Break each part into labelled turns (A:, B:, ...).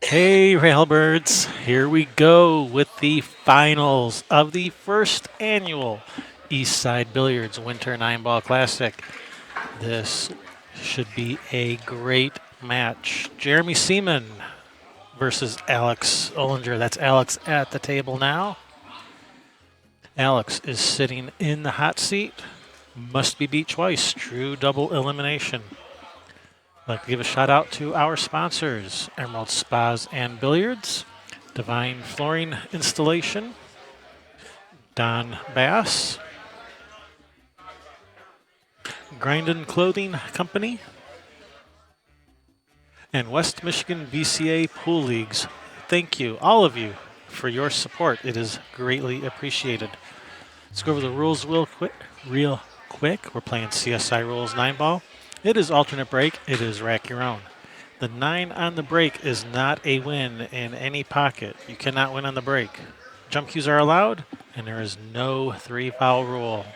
A: Hey, Railbirds, here we go with the finals of the first annual Eastside Billiards Winter 9-Ball Classic. This should be a great match. Jeremy Seaman versus Alex Olinger. That's Alex at the table now. Alex is sitting in the hot seat. Must be beat twice. True double elimination. I'd like to give a shout out to our sponsors, Emerald Spas and Billiards, Divine Flooring Installation, Don Bass, Grindin Clothing Company, and West Michigan VCA Pool Leagues. Thank you, all of you, for your support. It is greatly appreciated. Let's go over the rules real quick. We're playing CSI Rules 9-Ball. It is alternate break. It is rack your own. The 9 on the break is not a win in any pocket. You cannot win on the break. Jump cues are allowed, and there is no 3-foul rule.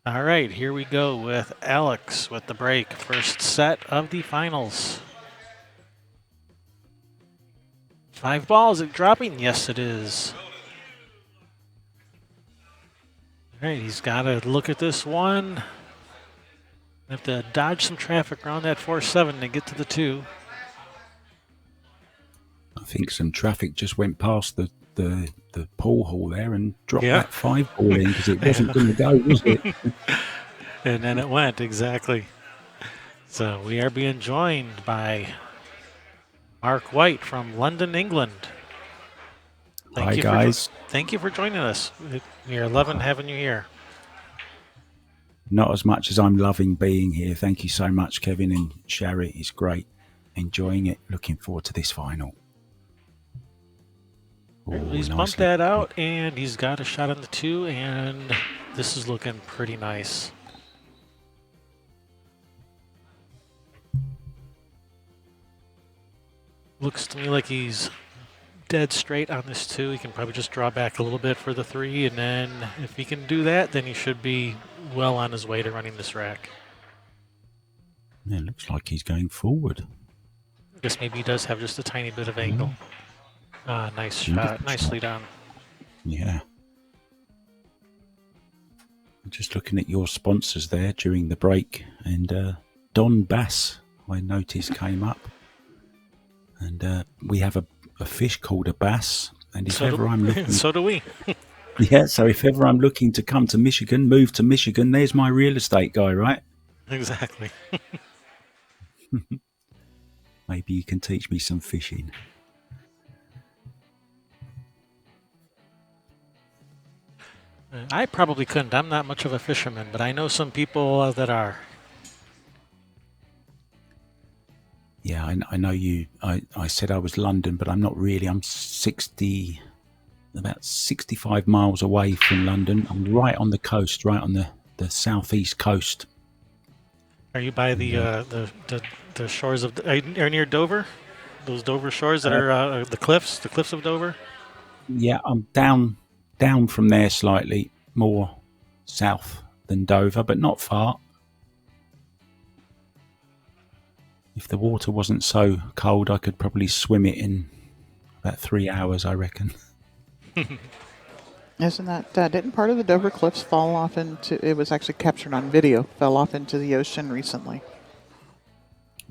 A: All right, here we go with Alex with the break. First set of the finals. 5 balls. Is it dropping? Yes, it is. All right, he's got to look at this one. Have to dodge some traffic around that 4-7 to get to the 2.
B: I think some traffic just went past the pool hall there and dropped that 5 ball in because it wasn't going to go, was it?
A: And then it went, exactly. So we are being joined by Mark White from London, England.
B: Hi, guys.
A: Thank you for joining us. We are loving having you here.
B: Not as much as I'm loving being here. Thank you so much, Kevin and Sherry. It's great. Enjoying it. Looking forward to this final.
A: He's bumped that out, and he's got a shot on the 2, and this is looking pretty nice. Looks to me like he's dead straight on this 2. He can probably just draw back a little bit for the 3, and then if he can do that, then he should be well on his way to running this rack.
B: Yeah, it looks like he's going forward.
A: I guess maybe he does have just a tiny bit of angle. Nice shot. Nicely done.
B: Yeah. Just looking at your sponsors there during the break, and Don Bass, I noticed, came up. And we have a fish called a bass, and if ever I'm looking...
A: So do we.
B: Yeah, so if ever I'm looking to come to Michigan, move to Michigan, there's my real estate guy, right?
A: Exactly.
B: Maybe you can teach me some fishing.
A: I probably couldn't. I'm not much of a fisherman, but I know some people that are.
B: Yeah, I know you. I said I was London, but I'm not really. I'm about 65 miles away from London. I'm right on the coast, right on the southeast coast.
A: Are you by the shores of? Are you near Dover? Those Dover shores that are the cliffs of Dover.
B: Yeah, I'm down from there slightly more south than Dover, but not far. If the water wasn't so cold, I could probably swim it in about 3 hours, I reckon.
C: Isn't that, didn't part of the Dover Cliffs fall off into, it was actually captured on video, fell off into the ocean recently?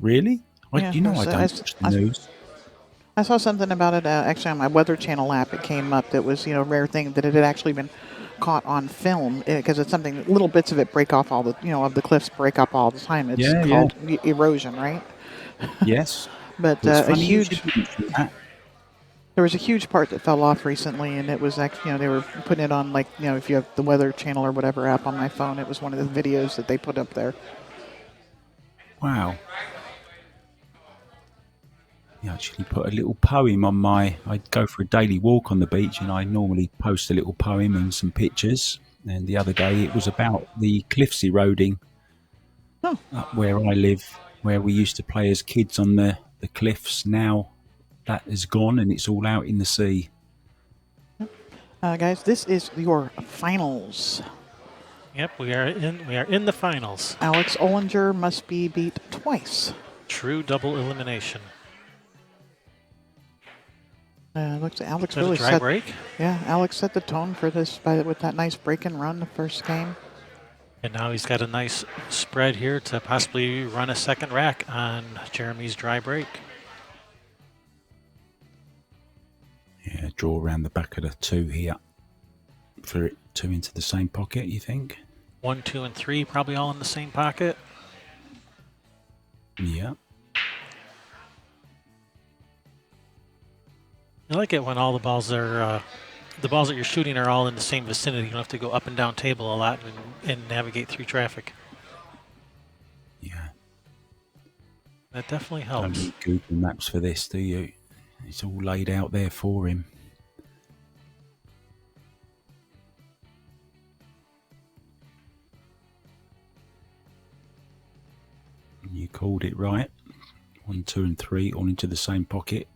B: Really?
C: Yeah,
B: I don't watch the news.
C: I saw something about it actually on my Weather Channel app. It came up that was, a rare thing that it had actually been caught on film because it's something, little bits of it break off all the, of the cliffs break up all the time. It's called erosion, right?
B: Yes.
C: But there was a huge part that fell off recently, and it was actually, they were putting it on, if you have the Weather Channel or whatever app on my phone, it was one of the videos that they put up there.
B: Wow. I actually put a little poem on I'd go for a daily walk on the beach, and I normally post a little poem and some pictures. And the other day it was about the cliffs eroding up where I live, where we used to play as kids on the cliffs. Now that is gone and it's all out in the sea.
C: Guys, this is your finals.
A: Yep, we are in the finals.
C: Alex Olinger must be beat twice.
A: True double elimination.
C: Looks Alex
A: Is that a
C: really
A: dry
C: set.
A: break?
C: Yeah, Alex set the tone for this with that nice break and run the first game.
A: And now he's got a nice spread here to possibly run a second rack on Jeremy's dry break.
B: Yeah, draw around the back of the 2 here. For it 2 into the same pocket, you think?
A: 1, 2, and 3 probably all in the same pocket.
B: Yeah.
A: I like it when all the balls are, the balls that you're shooting are all in the same vicinity. You don't have to go up and down table a lot and navigate through traffic.
B: Yeah.
A: That definitely
B: Don't
A: helps.
B: need Google Maps for this, do you? It's all laid out there for him. You called it right. 1, 2, and 3 all into the same pocket.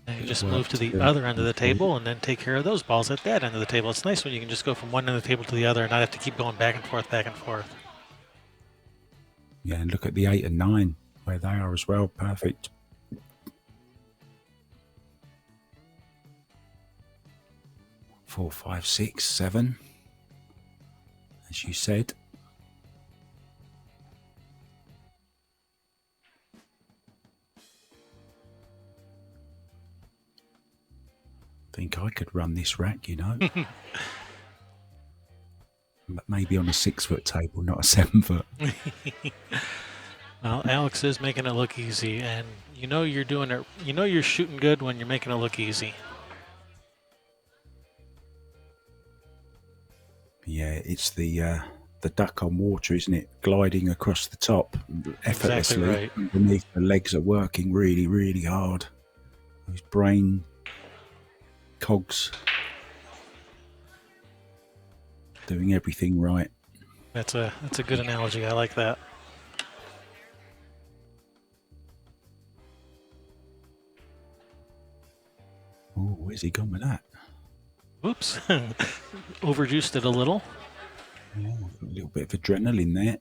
A: And you just move to the other end of the table and then take care of those balls at that end of the table. It's nice when you can just go from one end of the table to the other and not have to keep going back and forth, back and forth.
B: Yeah, and look at the 8 and 9 where they are as well. Perfect. Four, 5, 6, 7. As you said. Think I could run this rack, you know. But maybe on a 6-foot table, not a 7-foot.
A: Well, Alex is making it look easy, and you know you're doing it. You know you're shooting good when you're making it look easy.
B: Yeah, it's the duck on water, isn't it? Gliding across the top effortlessly.
A: Exactly right.
B: Underneath, the legs are working really, really hard. His brain cogs doing everything right.
A: That's a good analogy. I like that.
B: Oh, where's he gone with that?
A: Oops, overjuiced it a little.
B: Yeah, a little bit of adrenaline there.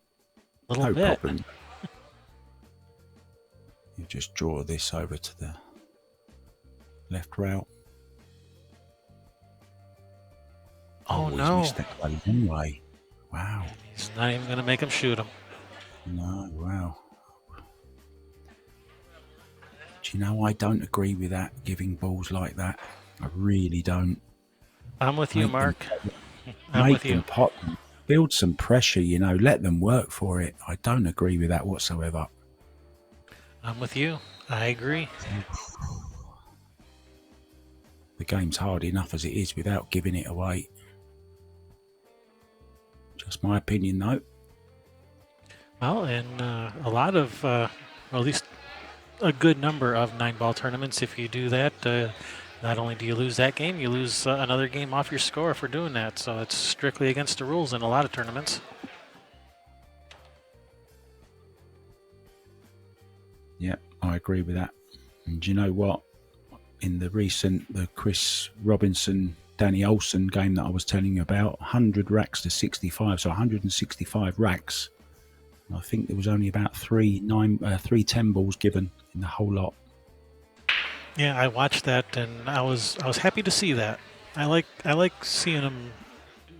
A: Little
B: No
A: bit.
B: problem. You just draw this over to the left rail.
A: Oh
B: he's
A: no!
B: missed that one anyway. Wow.
A: He's not even going to make him shoot him.
B: No, wow. Do you know, I don't agree with that, giving balls like that. I really don't.
A: I'm with you,
B: Make them
A: Mark.
B: pop.
A: I'm
B: Make
A: with you.
B: them pop. Build some pressure, you know. Let them work for it. I don't agree with that whatsoever.
A: I'm with you. I agree.
B: The game's hard enough as it is without giving it away. Just my opinion, though.
A: Well, in a lot of, or at least a good number of 9-ball tournaments, if you do that, not only do you lose that game, you lose another game off your score for doing that. So it's strictly against the rules in a lot of tournaments.
B: Yeah, I agree with that. And do you know what? In the Chris Robinson, Danny Olsen game that I was telling you about, 100 racks to 65, so 165 racks. And I think there was only about three 10 balls given in the whole lot.
A: Yeah, I watched that and I was happy to see that. I like seeing them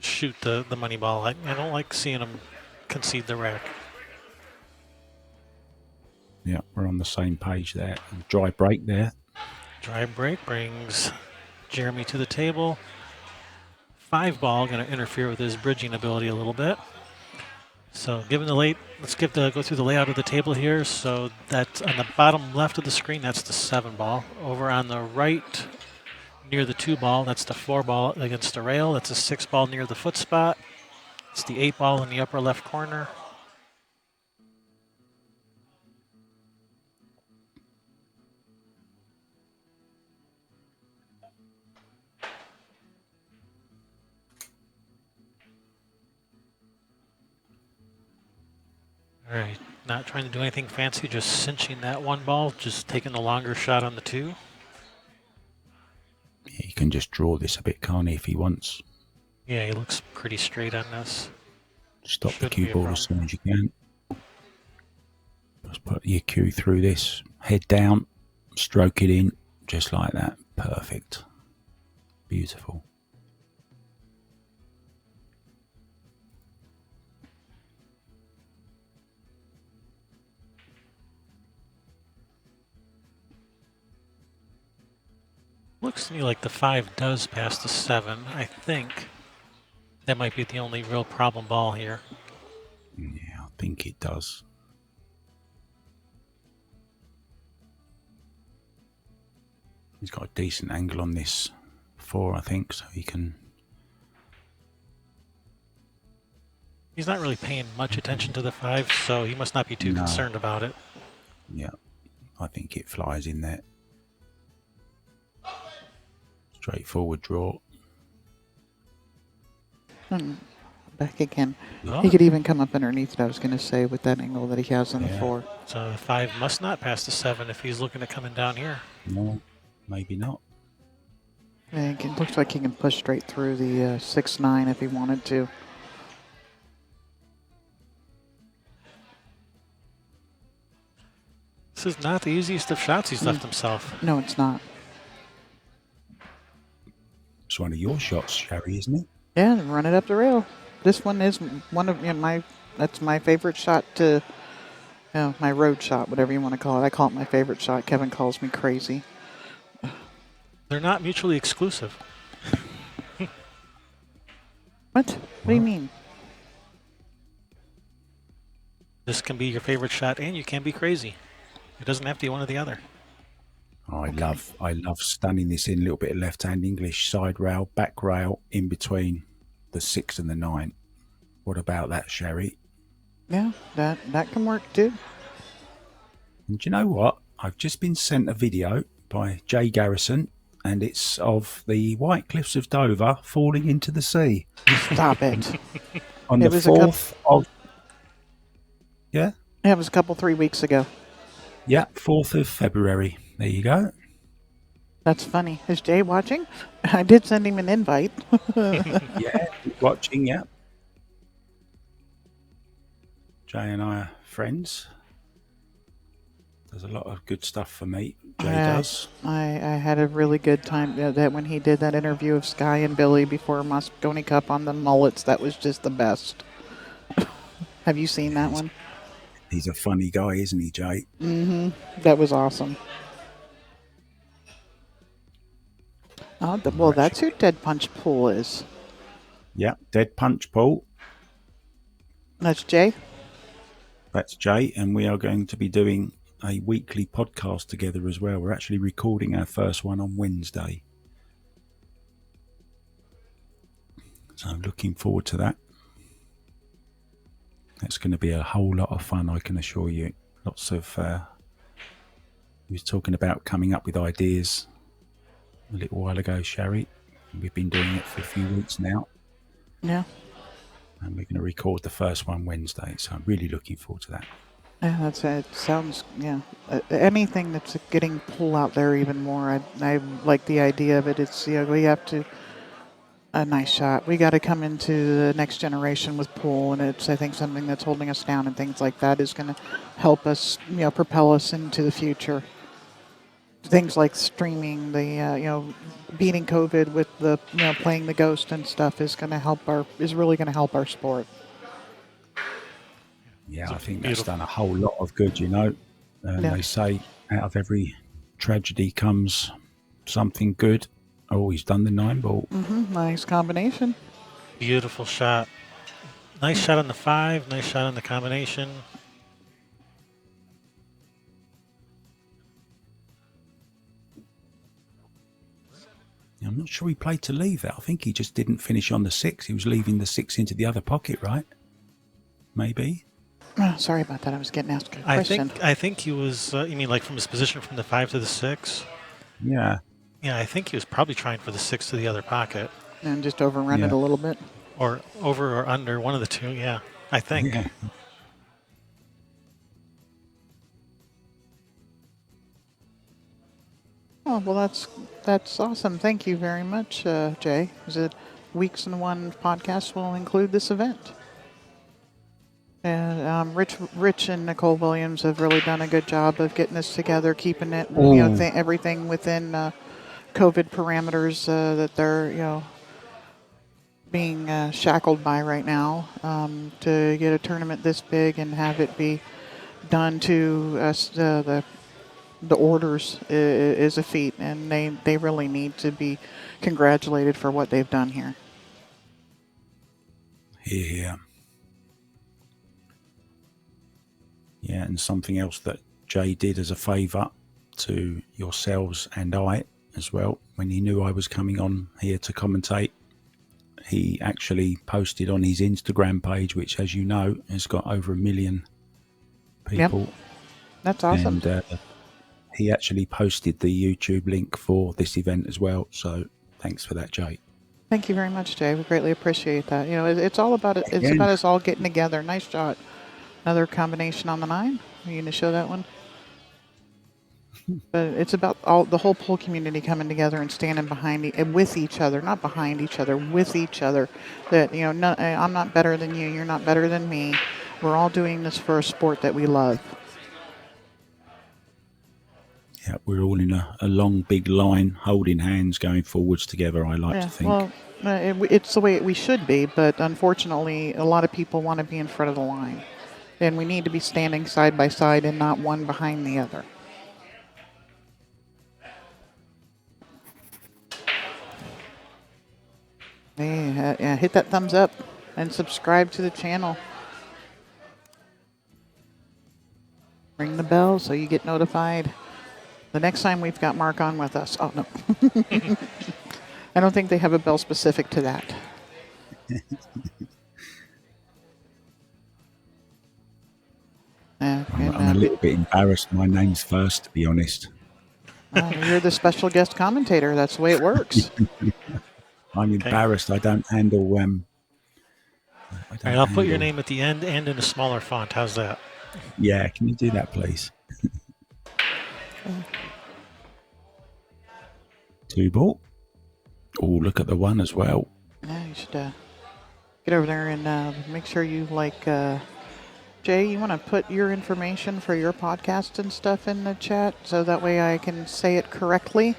A: shoot the money ball. I don't like seeing them concede the rack.
B: Yeah, we're on the same page there. And dry break there.
A: Dry break brings Jeremy to the table. 5-ball going to interfere with his bridging ability a little bit. So given the late, let's go through the layout of the table here. So that's on the bottom left of the screen, that's the 7-ball. Over on the right near the 2-ball, that's the 4-ball against the rail. That's a 6-ball near the foot spot. It's the 8-ball in the upper left corner. All right, not trying to do anything fancy, just cinching that 1 ball, just taking the longer shot on the 2.
B: He can just draw this a bit, can't he, if he wants.
A: Yeah, he looks pretty straight on this.
B: Stop the
A: Shouldn't
B: cue
A: be a
B: ball as soon as you can. Just put your cue through this. Head down. Stroke it in, just like that. Perfect. Beautiful.
A: Looks to me like the 5 does pass the 7. I think that might be the only real problem ball here.
B: Yeah, I think it does. He's got a decent angle on this 4, I think, so he can...
A: He's not really paying much attention to the 5, so he must not be too concerned about it.
B: Yeah, I think it flies in there. Straightforward draw.
C: Back again.
A: Oh.
C: He could even come up underneath it, I was going to say, with that angle that he has on the 4.
A: So the 5 must not pass the 7 if he's looking at coming down here.
B: No, maybe not.
C: And it looks like he can push straight through the 6-9 if he wanted to.
A: This is not the easiest of shots he's left himself.
C: No, it's not.
B: It's one of your shots, Sherry, isn't it?
C: Yeah, run it up the rail. This one is one of that's my favorite shot to, my road shot, whatever you want to call it. I call it my favorite shot. Kevin calls me crazy.
A: They're not mutually exclusive.
C: What? What do you mean?
A: This can be your favorite shot, and you can be crazy. It doesn't have to be one or the other.
B: Oh, I love stunning this in a little bit of left-hand English, side rail, back rail, in between the 6 and the 9. What about that, Sherry?
C: Yeah, that can work too.
B: And do you know what? I've just been sent a video by Jay Garrison, and it's of the White Cliffs of Dover falling into the sea.
C: Stop it.
B: On
C: It
B: the
C: was a
B: 4th of... Yeah?
C: Yeah, it was a couple, 3 weeks ago.
B: Yeah, 4th of February. There you go.
C: That's funny. Is Jay watching? I did send him an invite.
B: Yeah, watching, yeah. Jay and I are friends. Does a lot of good stuff for me. Jay does.
C: I had a really good time that when he did that interview of Sky and Billy before Moscone Cup on the mullets. That was just the best. Have you seen that one?
B: He's a funny guy, isn't he, Jay?
C: Mm-hmm. That was awesome. Oh, well, that's who Dead Punch Pool is.
B: Yeah, Dead Punch Pool.
C: That's Jay?
B: That's Jay, and we are going to be doing a weekly podcast together as well. We're actually recording our first one on Wednesday. So I'm looking forward to that. It's going to be a whole lot of fun, I can assure you. Lots of... he was talking about coming up with ideas a little while ago, Sherry. We've been doing it for a few weeks now.
C: Yeah.
B: And we're going to record the first one Wednesday. So I'm really looking forward to that.
C: Yeah, it sounds, anything that's getting pull out there even more. I like the idea of it. It's, we have to... A nice shot. We got to come into the next generation with pool, and it's, I think, something that's holding us down and things like that is going to help us, propel us into the future. Things like streaming, the beating COVID with the playing the Ghost and stuff is really going to help our sport.
B: Yeah, I think that's done a whole lot of good. And they say out of every tragedy comes something good. Oh, he's done the 9 ball.
C: Mm-hmm. Nice combination.
A: Beautiful shot. Nice shot on the 5. Nice shot on the combination.
B: I'm not sure he played to leave that. I think he just didn't finish on the 6. He was leaving the 6 into the other pocket, right? Maybe.
C: Oh, sorry about that. I was getting asked a question.
A: I think he was. You mean like from his position from the 5 to the 6?
B: Yeah.
A: Yeah, I think he was probably trying for the 6 to the other pocket.
C: And just overrun it a little bit.
A: Or over or under, one of the two, yeah. I think.
B: Yeah.
C: Oh, well, that's awesome. Thank you very much, Jay. Is it Weeks in One podcast will include this event? And Rich and Nicole Williams have really done a good job of getting this together, keeping it,
B: Oh,
C: everything within COVID parameters that they're, being shackled by right now. To get a tournament this big and have it be done to us, the orders is a feat, and they really need to be congratulated for what they've done here.
B: here. Yeah, and something else that Jay did as a favour to yourselves and I as well, when he knew I was coming on here to commentate, he actually posted on his Instagram page, which, as you know, has got over 1 million people.
C: Yep, that's awesome.
B: And he actually posted the YouTube link for this event as well. So thanks for that, Jay.
C: Thank you very much, Jay. We greatly appreciate that. It's all about it. It's
B: Yeah.
C: about us all getting together. Nice shot. Another combination on the 9. Are you going to show that one? But it's about the whole pool community coming together and standing with each other, not behind each other, with each other. That I'm not better than you. You're not better than me. We're all doing this for a sport that we love.
B: Yeah, we're all in a long, big line, holding hands, going forwards together, I like to think.
C: Well, it's the way we should be, but unfortunately, a lot of people want to be in front of the line. And we need to be standing side by side and not one behind the other. Hey, hit that thumbs up and subscribe to the channel. Ring the bell so you get notified the next time we've got Mark on with us. Oh, no. I don't think they have a bell specific to that.
B: I'm a little bit embarrassed. My name's first, to be honest.
C: You're the special guest commentator. That's the way it works.
B: I'm embarrassed. I don't handle.
A: All right, I'll put your name at the end and in a smaller font. How's that?
B: Yeah, can you do that, please? 2 ball. Oh, look at the 1 as well.
C: Yeah, you should get over there and make sure you Jay, you want to put your information for your podcast and stuff in the chat so that way I can say it correctly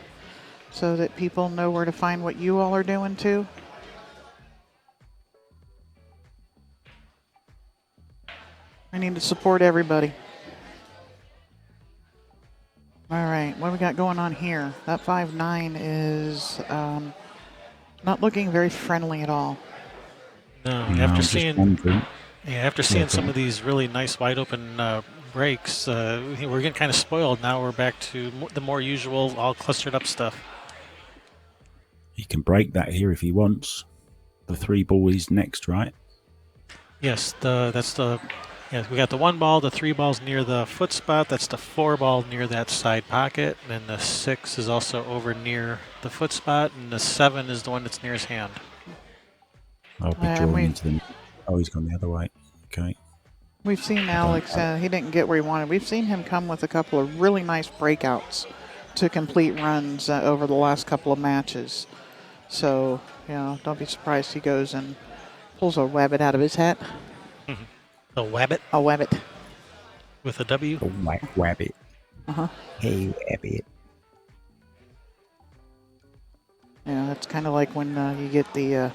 C: so that people know where to find what you all are doing too? I need to support everybody. All right, what do we got going on here? That 5-9 is not looking very friendly at all.
A: No, after seeing some of these really nice wide open breaks, we're getting kind of spoiled. Now we're back to the more usual, all clustered up stuff.
B: He can break that here if he wants. The 3 ball is next, right?
A: Yes, we got the 1 ball, the 3 balls near the foot spot. That's the 4 ball near that side pocket, and the 6 is also over near the foot spot, and the 7 is the one that's near his hand.
B: I'll be drawing into them. Oh, he's gone the other way. Okay.
C: We've seen Alex. He didn't get where he wanted. We've seen him come with a couple of really nice breakouts to complete runs over the last couple of matches. So, don't be surprised he goes and pulls a wabbit out of his hat.
A: A wabbit?
C: A wabbit.
A: With a W?
B: A wabbit.
C: Uh-huh.
B: Hey, wabbit.
C: Yeah, that's kind of like when you get the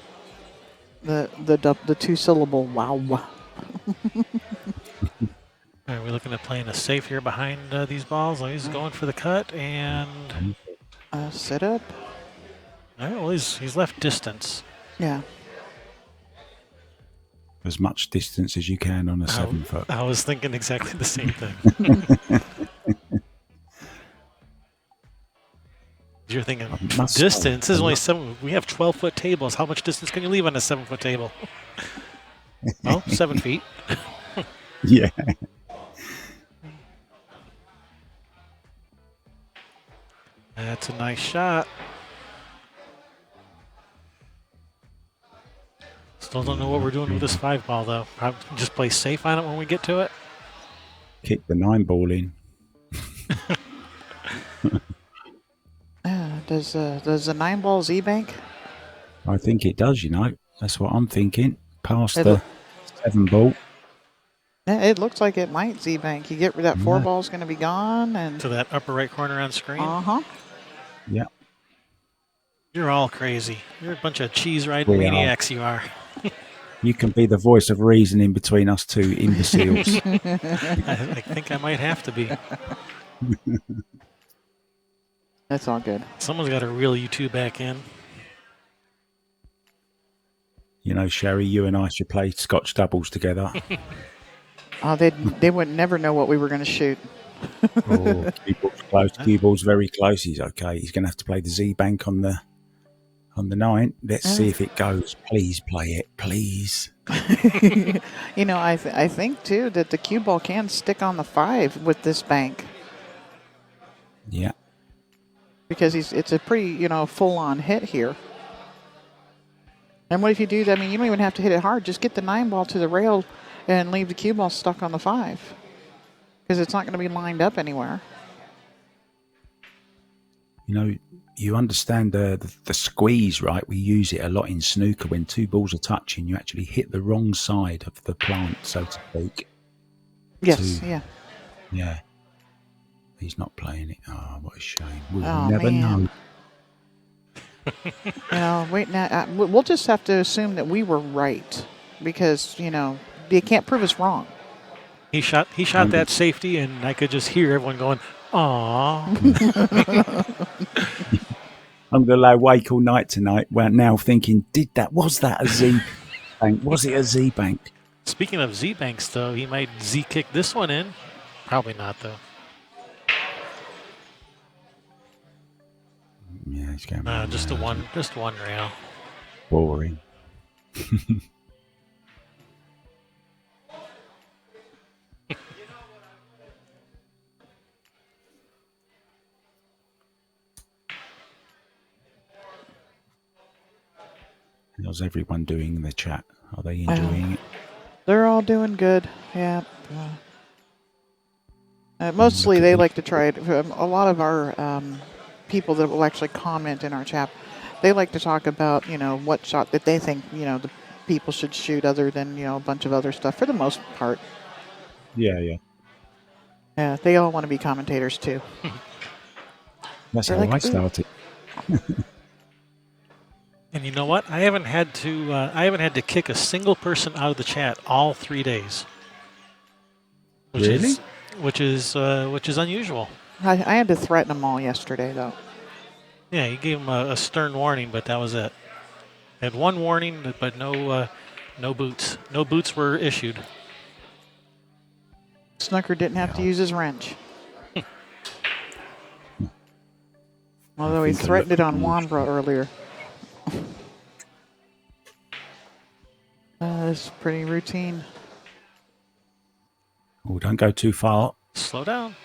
C: 2-syllable wow.
A: All right, we're looking at playing a safe here behind these balls. He's going for the cut and
C: set up.
A: All right, well, he's left distance.
C: Yeah.
B: As much distance as you can on a 7 foot.
A: I was thinking exactly the same thing. You're thinking distance is only 7. We have 12-foot tables. How much distance can you leave on a 7-foot table? Well, 7 feet.
B: Yeah.
A: That's a nice shot. Still don't know what we're doing with this 5 ball, though. Probably just play safe on it when we get to it.
B: Kick the 9 ball in.
C: Does the 9 ball Z-bank?
B: I think it does, That's what I'm thinking. Past the 7 ball.
C: Yeah, it looks like it might Z-Bank. You get that four
B: Yeah.
C: ball's going to be gone, and
A: To that upper right corner on screen.
C: uh-huh.
B: Yeah.
A: You're all crazy. You're a bunch of cheese riding
B: We are.
A: maniacs. You are.
B: You can be the voice of reason in between us two imbeciles.
A: I think I might have to be.
C: That's all good.
A: Someone's got to reel you two back in.
B: You know, Sherry, you and I should play Scotch doubles together.
C: Oh, they would never know what we were going to shoot.
B: Oh, cue ball's close. Cue ball's very close. He's okay. He's going to have to play the Z bank on the 9. Let's see if it goes. Please play it, please.
C: You know, I think too that the cue ball can stick on the 5 with this bank
B: Yeah.
C: because it's a pretty full on hit here. And what if you do that? I mean, you don't even have to hit it hard. Just get the 9 ball to the rail and leave the cue ball stuck on the 5 because it's not going to be lined up anywhere.
B: You know, you understand the squeeze, right? We use it a lot in snooker. When 2 balls are touching, you actually hit the wrong side of the plant, so to speak.
C: Yes, yeah.
B: Yeah. He's not playing it. Oh, what a shame. We'll
C: Oh,
B: never
C: man.
B: know.
C: Wait now. We'll just have to assume that we were right because they can't prove us wrong.
A: He shot that safety, and I could just hear everyone going, "Aw."
B: I'm going to lay awake all night tonight. Well, now thinking, was that a Z bank? Was it a Z bank?
A: Speaking of Z banks, though, he might Z kick this one in. Probably not, though.
B: Yeah, he's going.
A: Just one rail.
B: Boring. How's everyone doing in the chat? Are they enjoying it?
C: They're all doing good. Yeah. Mostly they like to try it. A lot of our people that will actually comment in our chat, they like to talk about, what shot that they think, the people should shoot other than, a bunch of other stuff for the most part.
B: Yeah, yeah.
C: Yeah, they all want to be commentators too.
B: That's
C: They're
B: how
C: like,
B: I started.
A: And you know what? I haven't had to kick a single person out of the chat all 3 days.
B: Really?
A: Which is unusual.
C: I had to threaten them all yesterday, though.
A: Yeah, you gave him a stern warning, but that was it. Had one warning, but no boots. No boots were issued.
C: Snooker didn't have to use his wrench. Although he threatened it on Wambra earlier. It's pretty routine.
B: Oh, don't go too far.
A: Slow down.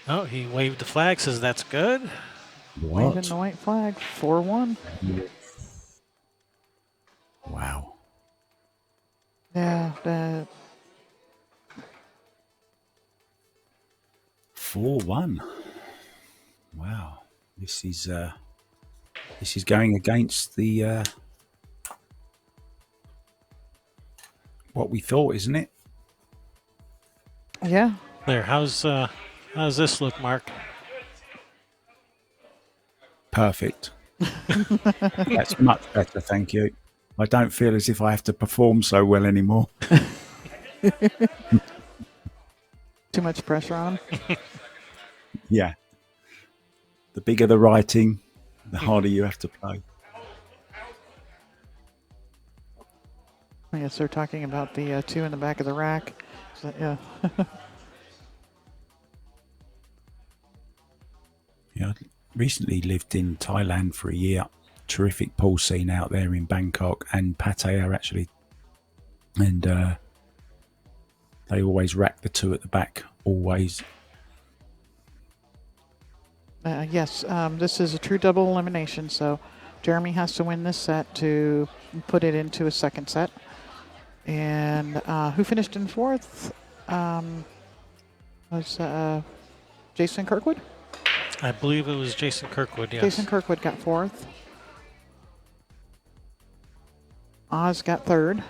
A: Oh, he waved the flag, says that's good.
B: What?
C: Waving the white flag. 4-1.
B: Wow.
C: Yeah.
B: 4-1. Wow. This is going against the what we thought, isn't it?
C: Yeah.
A: There. How's this look, Mark?
B: Perfect. That's much better, thank you. I don't feel as if I have to perform so well anymore.
C: Too much pressure on him.
B: Yeah. The bigger the writing, the harder you have to play.
C: I guess they're talking about the 2 in the back of the rack. So, yeah.
B: Yeah, I recently lived in Thailand for a year. Terrific pool scene out there in Bangkok and Pattaya, actually. And they always rack the 2 at the back, always.
C: Yes, this is a true double elimination, so Jeremy has to win this set to put it into a second set. And who finished in 4th? Was Jason Kirkwood?
A: I believe it was Jason Kirkwood, yes.
C: Jason Kirkwood got 4th. Oz got 3rd.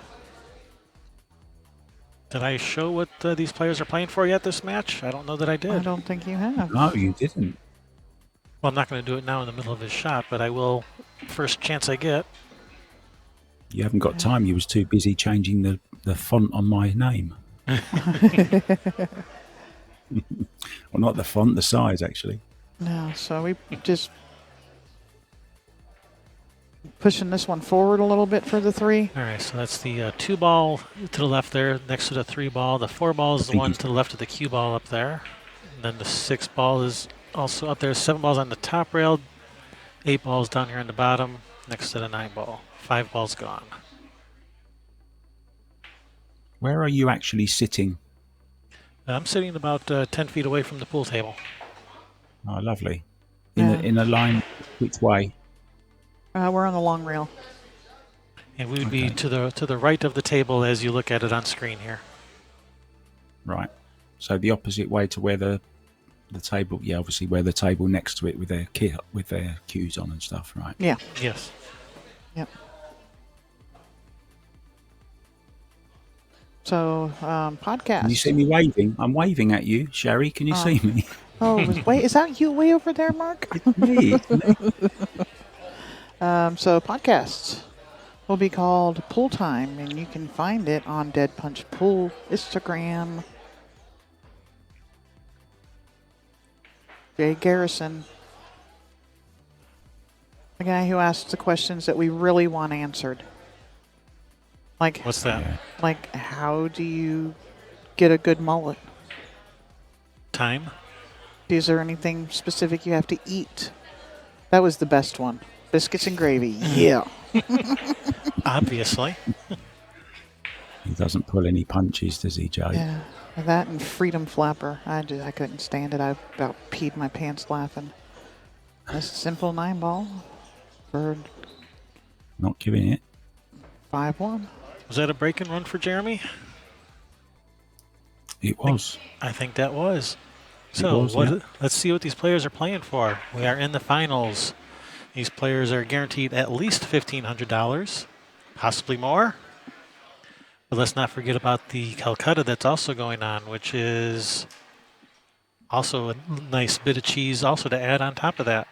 A: Did I show what these players are playing for yet this match? I don't know that I
C: I
A: did.
C: don't think you have.
B: No, you didn't.
A: Well, I'm not going to do it now in the middle of his shot, but I will first chance I get.
B: You haven't got time. You was too busy changing the font on my name. Well, not the font, the size, actually.
C: No, so we just pushing this one forward a little bit for the 3.
A: All right, so that's the 2 ball to the left there next to the 3 ball. The 4 ball is the one to the left of the cue ball up there. And then the 6 ball is also up there. 7 balls on the top rail. 8 balls down here on the bottom next to the 9 ball. 5 balls gone.
B: Where are you actually sitting?
A: I'm sitting about 10 feet away from the pool table.
B: Oh, lovely.
C: Yeah.
B: In a line, which way?
C: We're on the long rail.
A: And we would be to the right of the table as you look at it on screen here.
B: Right. So the opposite way to where the table, yeah, obviously where the table next to it with their cues on and stuff, right?
C: Yeah.
A: Yes.
C: Yep. So, podcast.
B: Can you see me waving? I'm waving at you, Sherry. Can you see me?
C: Oh, is that you way over there, Mark?
B: It's me.
C: So podcasts will be called Pool Time, and you can find it on Dead Punch Pool Instagram. Jay Garrison, the guy who asks the questions that we really want answered. Like,
A: What's that?
B: Yeah.
C: like, how do you get a good mullet?
A: Time?
C: Is there anything specific you have to eat? That was the best one. Biscuits and gravy. Yeah.
A: Obviously.
B: He doesn't pull any punches, does he, Joe?
C: Yeah. That and Freedom Flapper. I couldn't stand it. I about peed my pants laughing. A simple 9 ball for
B: Not giving it.
C: 5-1.
A: Was that a break and run for Jeremy?
B: It was.
A: I think that was. So
B: was, yeah.
A: let's see what these players are playing for. We are in the finals. These players are guaranteed at least $1,500, possibly more. But let's not forget about the Calcutta that's also going on, which is also a nice bit of cheese also to add on top of that.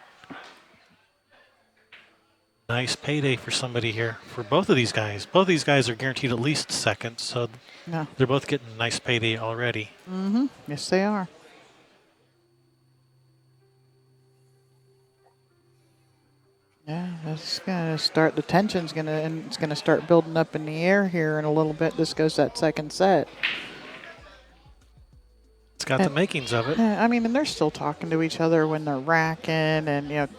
A: Nice payday for somebody here, for both of these guys. Both of these guys are guaranteed at least second, so
C: Yeah.
A: they're both getting a nice payday already.
C: Mm-hmm. Yes, they are. Yeah, that's gonna start. The tension's gonna start building up in the air here in a little bit. This goes that second set.
A: It's got the makings of it.
C: Yeah, I mean, and they're still talking to each other when they're racking, and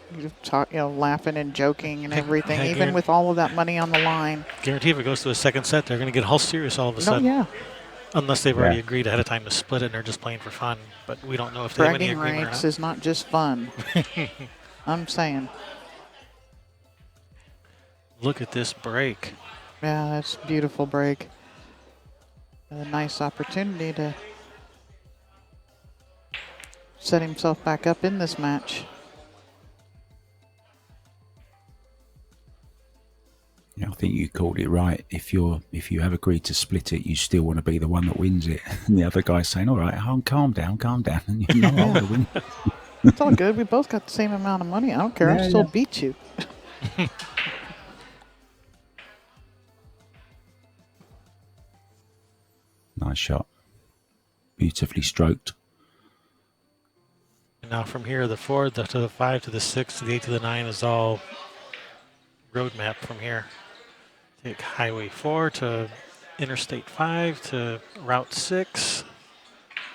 C: laughing and joking and everything,
A: I
C: even with all of that money on the line.
A: Guarantee if it goes to a second set, they're going to get all serious all of a
C: No,
A: sudden.
C: yeah,
A: Unless they've already
B: Yeah.
A: agreed ahead of time to split it and they're just playing for fun. But we don't know if they have any
C: bragging
A: agreement or
C: rights
A: not.
C: is not just fun. I'm saying,
A: Look at this break.
C: yeah, that's a beautiful break. A nice opportunity to set himself back up in this match.
B: Yeah, I think you called it right. If you have agreed to split it, you still want to be the one that wins it. And the other guy's saying, "All right, calm down," and you know, I'm going to win.
C: It's all good. We both got the same amount of money. I don't care.
B: Yeah,
C: I'll still
B: yeah.
C: beat you.
B: Nice shot. Beautifully stroked.
A: And now from here, the 4 to the 5 to the 6 to the 8 to the 9 is all roadmap from here. Take Highway 4 to Interstate 5 to Route 6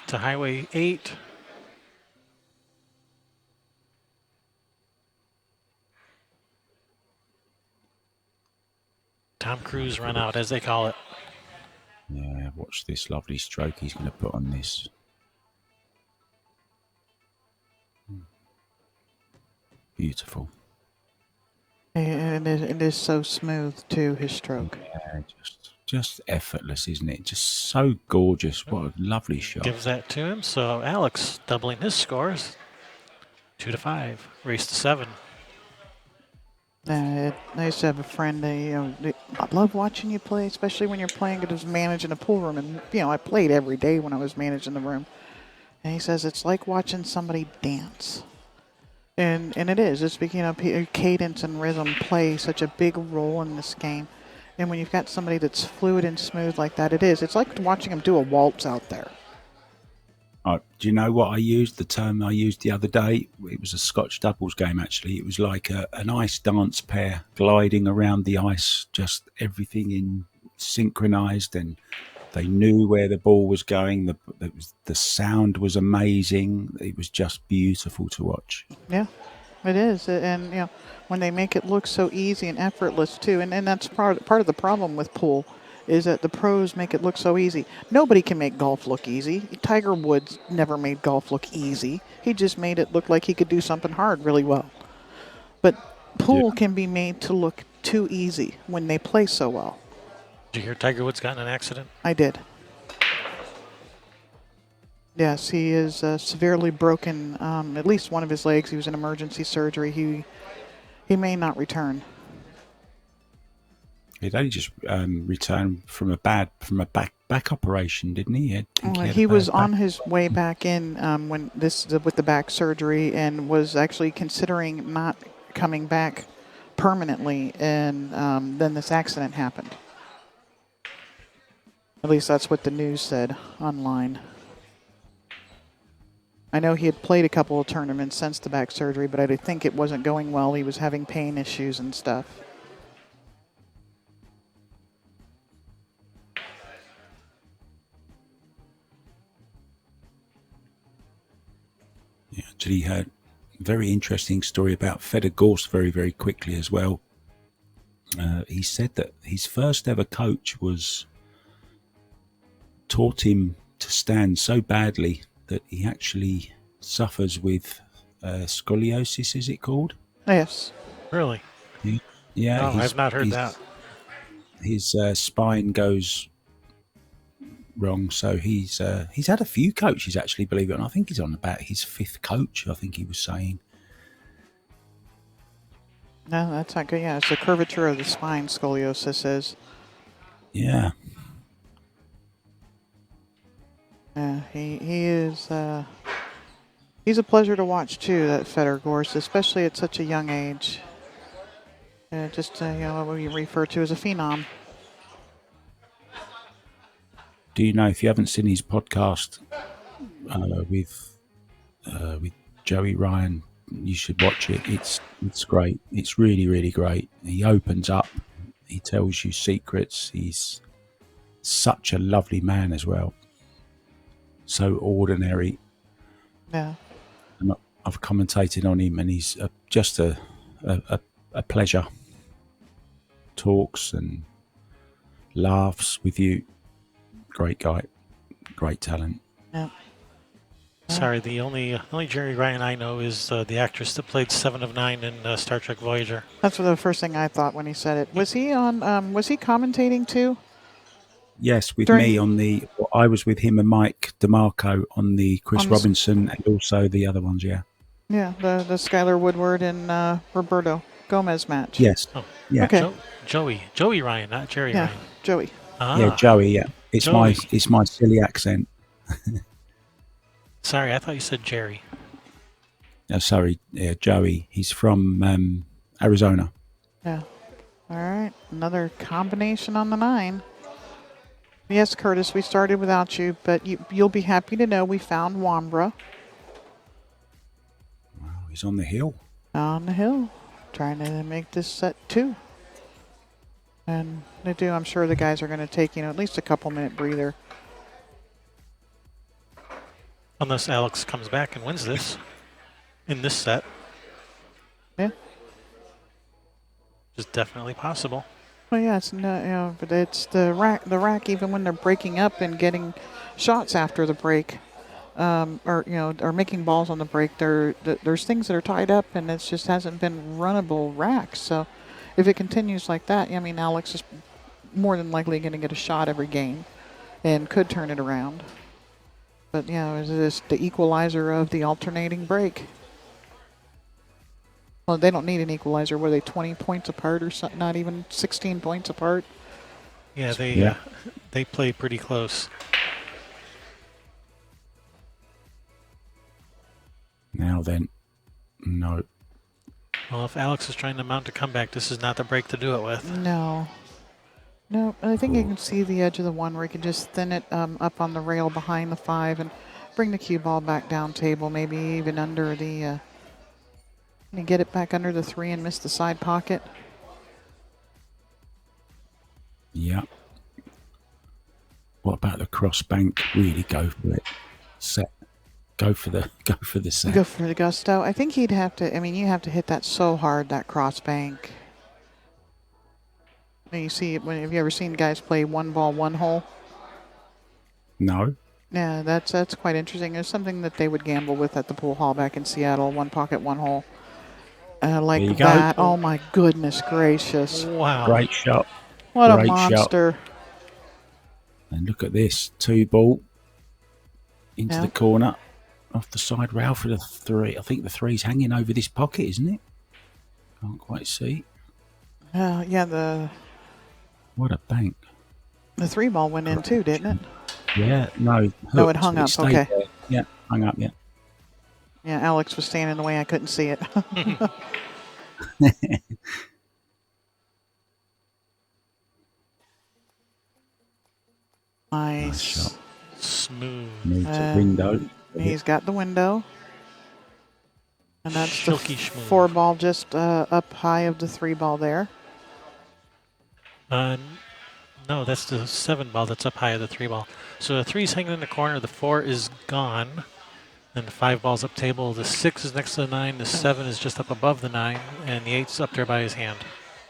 A: to Highway 8. Tom Cruise run out, as they call it.
B: Yeah, watch this lovely stroke he's going to put on this. Beautiful.
C: And it is so smooth too, his stroke.
B: Yeah, just effortless, isn't it? Just so gorgeous. What a lovely shot.
A: Gives that to him. So Alex doubling his scores. 2 to 5. Race to 7.
C: I used to have a friend. I love watching you play, especially when you're playing it as managing a pool room. And I played every day when I was managing the room. And he says it's like watching somebody dance. And it is. It's cadence and rhythm play such a big role in this game. And when you've got somebody that's fluid and smooth like that, it is. It's like watching them do a waltz out there.
B: Do you know what I used? The term I used the other day. It was a Scotch doubles game. Actually, it was like an ice dance pair gliding around the ice, just everything in synchronized, and they knew where the ball was going. The sound was amazing. It was just beautiful to watch.
C: Yeah, it is. And when they make it look so easy and effortless too, and that's part of the problem with pool, is that the pros make it look so easy. Nobody can make golf look easy. Tiger Woods never made golf look easy. He just made it look like he could do something hard really well. But pool can be made to look too easy when they play so well.
A: Did you hear Tiger Woods got in an accident?
C: I did. Yes, he is severely broken. At least one of his legs. He was in emergency surgery. He may not return.
B: He'd only just returned from a back operation, didn't he?
C: He was on his way back in with the back surgery, and was actually considering not coming back permanently. And then this accident happened. At least that's what the news said online. I know he had played a couple of tournaments since the back surgery, but I think it wasn't going well. He was having pain issues and stuff.
B: Yeah, actually heard a very interesting story about Fedor Gorst very, very quickly as well. He said that his first ever coach taught him to stand so badly that he actually suffers with scoliosis, is it called?
C: Yes.
A: Really?
B: Yeah.
A: No, I've not heard that.
B: His spine goes wrong, so he's had a few coaches actually, believe it or not. I think he's on about his fifth coach, I think he was saying.
C: No, that's not good. Yeah, it's the curvature of the spine, scoliosis is.
B: Yeah.
C: Yeah, he is. He's a pleasure to watch too. That Fedor Gorst, especially at such a young age. Just what we refer to as a phenom.
B: Do you know, if you haven't seen his podcast with Joey Ryan, you should watch it. It's great. It's really, really great. He opens up. He tells you secrets. He's such a lovely man as well. So ordinary.
C: Yeah.
B: And I've commentated on him, and he's just a pleasure. Talks and laughs with you. Great guy. Great talent.
C: Yeah.
A: Sorry, the only Jerry Ryan I know is the actress that played 7 of 9 in Star Trek Voyager.
C: That's the first thing I thought when he said it. Was he on? Was he commentating too?
B: Yes, with me on the. I was with him and Mike DeMarco on the Chris Robinson, and also the other ones. Yeah.
C: Yeah, the Skylar Woodward and Roberto Gomez match.
B: Yes.
A: Oh,
B: yeah.
C: Okay.
A: Joey Ryan, not Jerry Ryan.
C: Joey.
A: Ah,
B: Yeah, Joey. Yeah, it's
A: Joey.
B: my silly accent.
A: Sorry, I thought you said Jerry.
B: No, sorry, yeah, Joey. He's from Arizona.
C: Yeah. All right, another combination on the 9. Yes, Curtis, we started without you, but you'll be happy to know we found Wambra.
B: Wow, he's on the hill.
C: On the hill, trying to make this set 2. And they do. I'm sure the guys are going to take, at least a couple-minute breather.
A: Unless Alex comes back and wins this in this set.
C: Yeah.
A: Which is definitely possible.
C: Well, yeah, it's no, but it's the rack. Even when they're breaking up and getting shots after the break, or making balls on the break, there's things that are tied up, and it just hasn't been runnable racks. So, if it continues like that, Alex is more than likely going to get a shot every game, and could turn it around. But it's the equalizer of the alternating break. Well, they don't need an equalizer. Were they 20 points apart or something? Not even 16 points apart?
A: Yeah,
B: Yeah.
A: they play pretty close.
B: Now then, no.
A: Well, if Alex is trying to mount a comeback, this is not the break to do it with.
C: No. No, I think you can see the edge of the 1 where you can just thin it up on the rail behind the 5 and bring the cue ball back down table, maybe even under the... Can you get it back under the 3 and miss the side pocket?
B: Yeah. What about the cross bank? Really go for it. Set. Go for the set.
C: Go for the gusto. I think he'd have to... I mean, you have to hit that so hard, that cross bank. You see, have you ever seen guys play 1 ball, 1 hole?
B: No.
C: Yeah, that's quite interesting. It's something that they would gamble with at the pool hall back in Seattle. 1 pocket, 1 hole. Like
B: There you
C: that.
B: go.
C: Oh my goodness gracious!
A: Wow.
B: Great shot.
C: What a
B: Great
C: monster!
B: Shot. And look at this 2 ball into the corner, off the side rail for the 3. I think the 3's hanging over this pocket, isn't it? Can't quite see.
C: Yeah,
B: What a bank.
C: the 3 ball went in too, didn't it?
B: Yeah, no. Hooked.
C: No, it hung up.
B: stayed
C: Okay.
B: there. Yeah, hung up. Yeah.
C: Yeah, Alex was standing in the way. I couldn't see it. Nice.
B: shot.
A: Smooth.
B: Move to window.
C: He's got the window. And that's
A: Silky
C: the
A: schmooth.
C: 4 ball just up high of the 3 ball there.
A: No, that's the 7 ball that's up high of the 3 ball. So the 3's hanging in the corner, the 4 is gone. Then the 5 ball's up table, the 6 is next to the 9, the 7 is just up above the 9, and the 8's up there by his hand.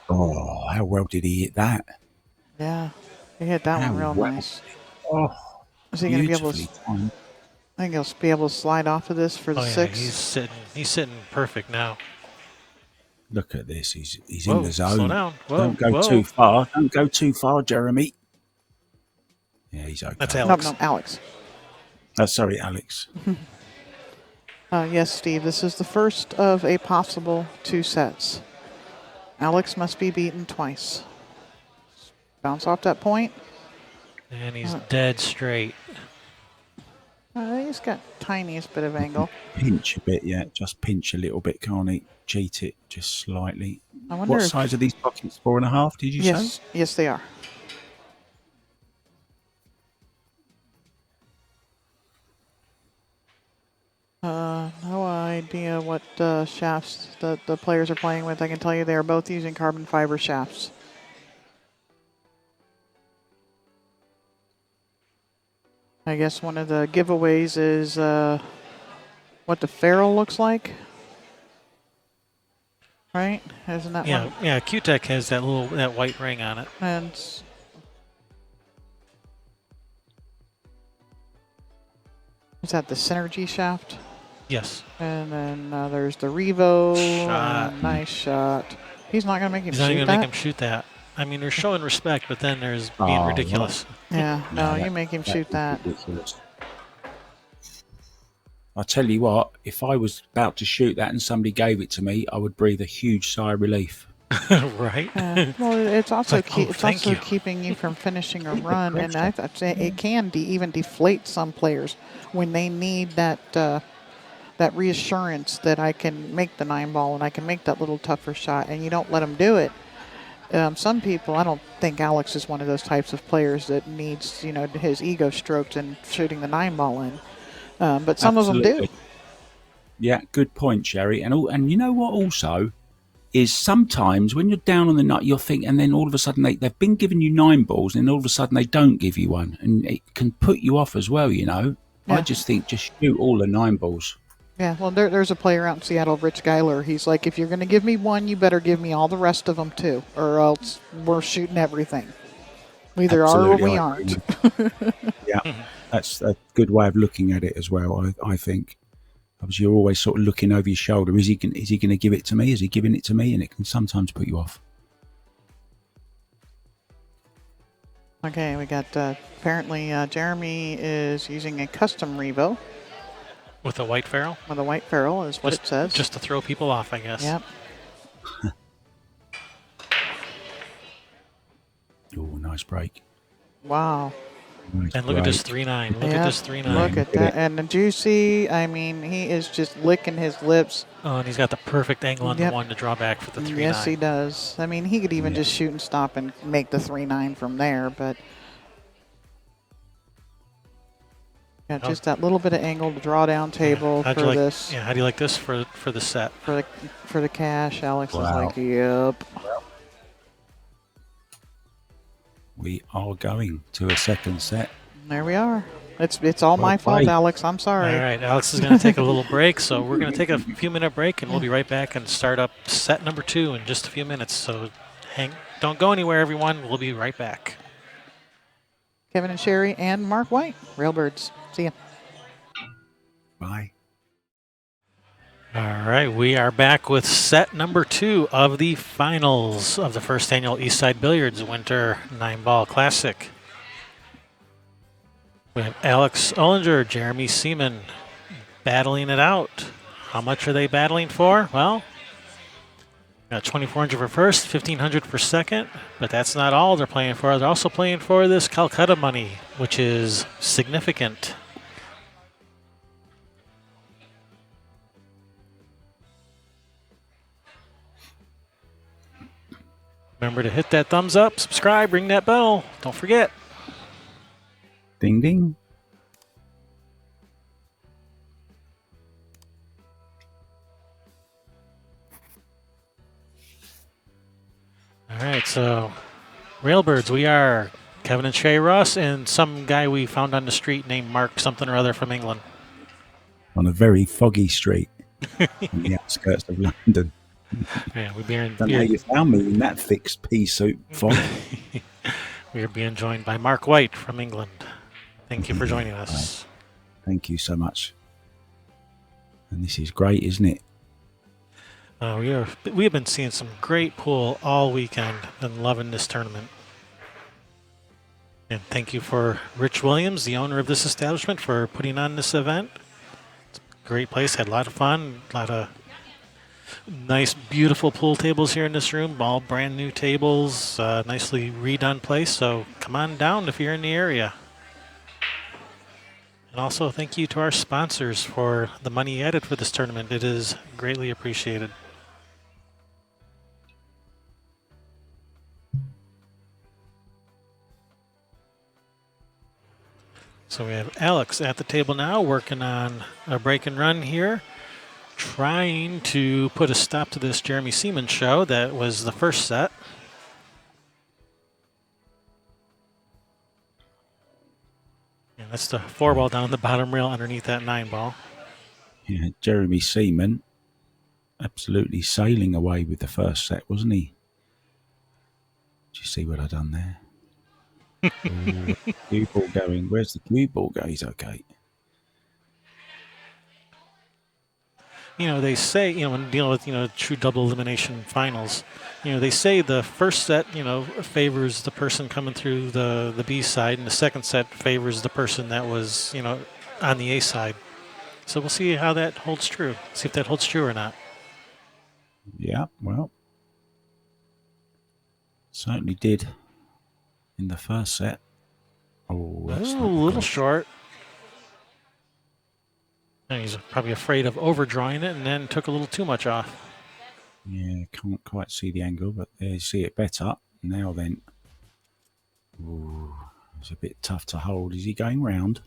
B: Oh, how well did he hit that?
C: Yeah, he hit that
B: How
C: one real
B: well.
C: nice.
B: Oh,
C: Is he going to be able
B: beautifully
C: to?
B: timed.
C: I think he'll be able to slide off of this for the
A: Oh yeah,
C: 6.
A: he's sitting perfect now.
B: Look at this. He's
A: Whoa,
B: in the zone.
A: slow down. Whoa,
B: Don't go
A: whoa.
B: too far. Don't go too far, Jeremy. Yeah, he's okay.
A: That's Alex.
C: No, Alex.
B: Sorry, Alex.
C: Yes, Steve. This is the first of a possible 2 sets. Alex must be beaten twice. Bounce off that point.
A: And he's dead straight.
C: He's got tiniest bit of angle.
B: Pinch a bit, yeah. Just pinch a little bit, can't he? Cheat it just slightly.
C: I wonder
B: What
C: if-
B: size are these pockets? 4.5, did you say?
C: Yes, they are. No idea what shafts the players are playing with. I can tell you they are both using carbon fiber shafts. I guess one of the giveaways is what the ferrule looks like. Right? Isn't that
A: Yeah,
C: one?
A: yeah. Q-Tech has that white ring on it.
C: And is that the Synergy shaft?
A: Yes.
C: And then there's the Revo.
A: Shot.
C: Nice shot. He's not going to make him
A: He's not
C: shoot
A: even
C: that?
A: gonna make him shoot that. I mean, they're showing respect, but then there's being
B: Oh,
A: ridiculous.
C: Yeah, no, you
B: that-
C: make him shoot that.
B: Ridiculous. I tell you what, if I was about to shoot that and somebody gave it to me, I would breathe a huge sigh of relief.
A: Right?
C: Yeah. Well, it's also
A: like, oh,
C: it's
A: thank
C: also
A: you.
C: keeping you from finishing a run, and I'd say it can even deflate some players when they need that that reassurance that I can make the 9 ball and I can make that little tougher shot, and you don't let them do it. Some people, I don't think Alex is one of those types of players that needs his ego stroked and shooting the 9 ball in, but some of them do.
B: Absolutely. Yeah, good point, Sherry. And you know what also is sometimes when you're down on the nut, you'll think, and then all of a sudden they've been giving you 9 balls, and all of a sudden they don't give you one, and it can put you off as well,
C: Yeah.
B: I just think just shoot all the 9 balls.
C: Yeah, well, there's a player out in Seattle, Rich Geiler. He's like, if you're going to give me one, you better give me all the rest of them too, or else we're shooting everything. We either are or
B: Absolutely,
C: we
B: I
C: aren't.
B: agree. Yeah, that's a good way of looking at it as well, I think. Because you're always sort of looking over your shoulder. Is he going to give it to me? Is he giving it to me? And it can sometimes put you off.
C: Okay, we got apparently Jeremy is using a custom Revo
A: With a white ferrule?
C: with a white ferrule, is what it says.
A: Just to throw people off, I guess.
C: Yep.
B: Oh, nice break.
C: Wow.
B: Nice
A: And look at this
B: break.
A: 3-9. Look at
C: Yep,
A: this 3-9.
C: look
B: Look
C: at
B: at
C: that.
B: it.
C: And the Juicy, I mean, he is just licking his lips.
A: Oh, and he's got the perfect angle on the
C: Yep.
A: 1 to draw back for the 3-9.
C: Yes, he does. I mean, he could even
B: Yeah.
C: just shoot and stop and make the 3-9 from there, but yeah, just that little bit of angle to draw down table
A: How'd
C: for
A: you like,
C: this.
A: Yeah, how do you like this for the set?
C: For the cash. Alex is
B: Wow.
C: like, yep.
B: We are going to a second set.
C: There we are. It's all my fault,
B: played.
C: Alex. I'm sorry.
A: All right, Alex is going to take a little break, so we're going to take a few-minute break, and we'll be right back and start up set number 2 in just a few minutes. So don't go anywhere, everyone. We'll be right back.
C: Kevin and Sherry and Mark White, Railbirds. See ya.
B: Bye.
A: All right, we are back with set number 2 of the finals of the first annual Eastside Billiards Winter 9-Ball Classic. We have Alex Olinger, Jeremy Seaman battling it out. How much are they battling for? Well, got 2,400 for first, 1,500 for second, but that's not all they're playing for. They're also playing for this Calcutta money, which is significant. Remember to hit that thumbs up, subscribe, ring that bell. Don't forget.
B: Ding, ding.
A: All right, so Railbirds, we are Kevin and Shay Ross and some guy we found on the street named Mark something or other from England.
B: On a very foggy street on the outskirts of London.
A: Yeah, we're being,
B: Don't know how you found me in that thick pea soup fog.
A: we are being joined by Mark White from England. Thank you for joining us.
B: Thank you so much. And this is great, isn't it?
A: We have been seeing some great pool all weekend. Been loving this tournament. And thank you for Rich Williams, the owner of this establishment, for putting on this event. It's a great place. Had a lot of fun. A lot of nice, beautiful pool tables here in this room. All brand new tables. Nicely redone place. So come on down if you're in the area. And also thank you to our sponsors for the money added for this tournament. It is greatly appreciated. So we have Alex at the table now working on a break and run here, trying to put a stop to this Jeremy Seaman show. That was the first set. And that's the 4-ball down the bottom rail underneath that 9-ball.
B: Yeah, Jeremy Seaman absolutely sailing away with the first set, wasn't he? Did you see what I done there? Cue ball going. Where's the cue ball go? He's okay.
A: You know, they say, when dealing with, true double elimination finals, they say the first set, favors the person coming through the B side, and the second set favors the person that was, on the A side. So we'll see how that holds true. See if that holds true or not.
B: Yeah, well, certainly did in the first set. Oh, that's
A: a
B: not
A: little
B: good.
A: short. And he's probably afraid of overdrawing it and then took a little too much off.
B: Yeah, can't quite see the angle, but there you see it better. Now then. Ooh, it's a bit tough to hold. Is he going round?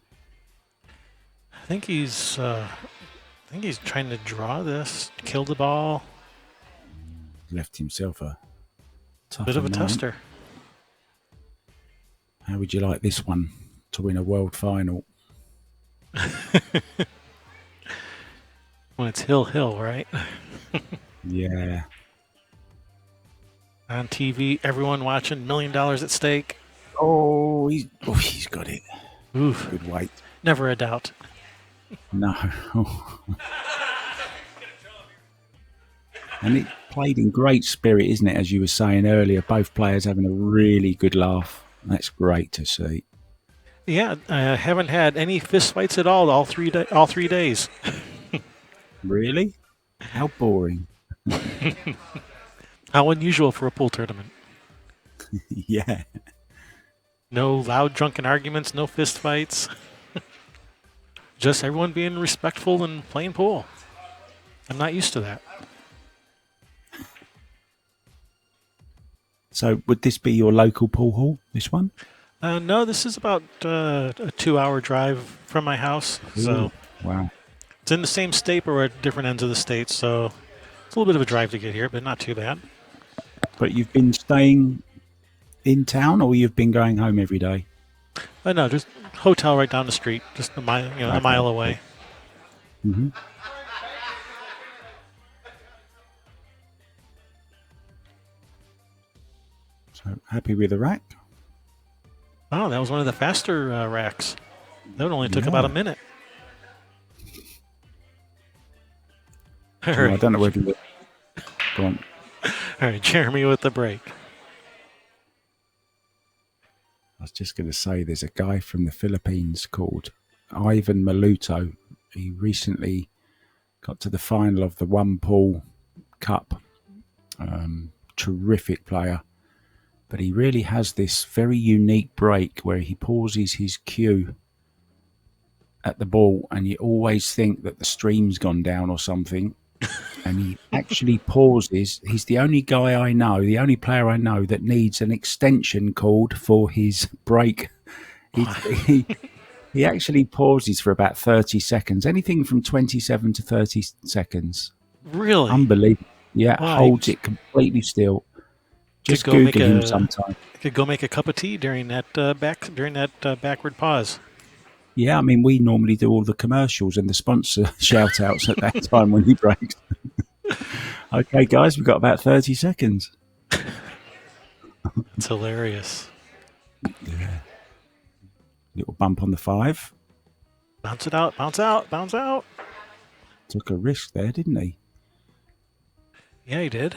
A: I think he's trying to draw this, kill the ball.
B: Left himself a tough
A: Bit of a
B: night.
A: tester.
B: How would you like this one to win a world final?
A: When it's hill, right?
B: Yeah.
A: On TV, everyone watching, $1 million at stake.
B: Oh, he's got it.
A: Oof,
B: Good weight.
A: never a doubt.
B: No. And it played in great spirit, isn't it? As you were saying earlier, both players having a really good laugh. That's great to see.
A: Yeah, I haven't had any fist fights at all 3 days.
B: Really? How boring.
A: How unusual for a pool tournament.
B: Yeah.
A: No loud drunken arguments, no fist fights. Just everyone being respectful and playing pool. I'm not used to that.
B: So would this be your local pool hall, this one?
A: No, this is about a 2-hour drive from my house. So
B: Wow.
A: it's in the same state, but we're at different ends of the state. So it's a little bit of a drive to get here, but not too bad.
B: But you've been staying in town, or you've been going home every day?
A: No, just hotel right down the street, just a mile, a mile away.
B: Mm-hmm. So happy with the rack?
A: Oh, that was one of the faster racks. That only took about a minute. All
B: I
A: right.
B: don't know whether you... Go on.
A: All right, Jeremy with the break.
B: I was just going to say there's a guy from the Philippines called Ivan Maluto. He recently got to the final of the One Pool Cup. Terrific player. But he really has this very unique break where he pauses his cue at the ball, and you always think that the stream's gone down or something. And he actually pauses. He's the only guy I know, the only player I know that needs an extension cord for his break. He actually pauses for about 30 seconds, anything from 27 to 30 seconds.
A: Really?
B: Unbelievable. Yeah,
A: Wow,
B: holds it completely still. Just
A: go make
B: Google him sometime.
A: Could go make a cup of tea during that backward pause.
B: Yeah, I mean, we normally do all the commercials and the sponsor shout outs at that time when he breaks. Okay, guys, we've got about 30 seconds.
A: It's hilarious.
B: Yeah. Little bump on the 5.
A: Bounce it out, bounce out, bounce out.
B: Took a risk there, didn't he?
A: Yeah, he did.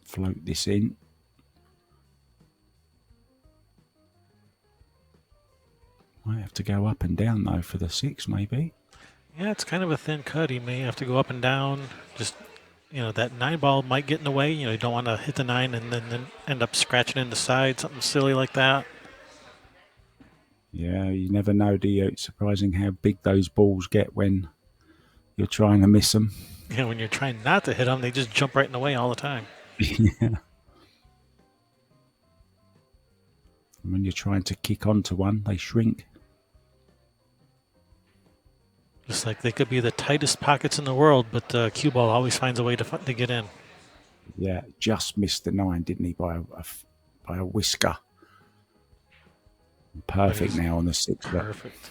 B: Float this in. Might have to go up and down though for the 6, maybe.
A: Yeah, it's kind of a thin cut. He may have to go up and down. Just, that 9 ball might get in the way. You don't want to hit the 9 and then end up scratching in the side, something silly like that.
B: Yeah, you never know, do you? It's surprising how big those balls get when you're trying to miss them.
A: Yeah, when you're trying not to hit them, they just jump right in the way all the time.
B: Yeah. When you're trying to kick onto one, they shrink.
A: Just like they could be the tightest pockets in the world, but the cue ball always finds a way to get in.
B: Yeah, just missed the 9, didn't he, by a whisker. Perfect now on the 6.
A: Perfect.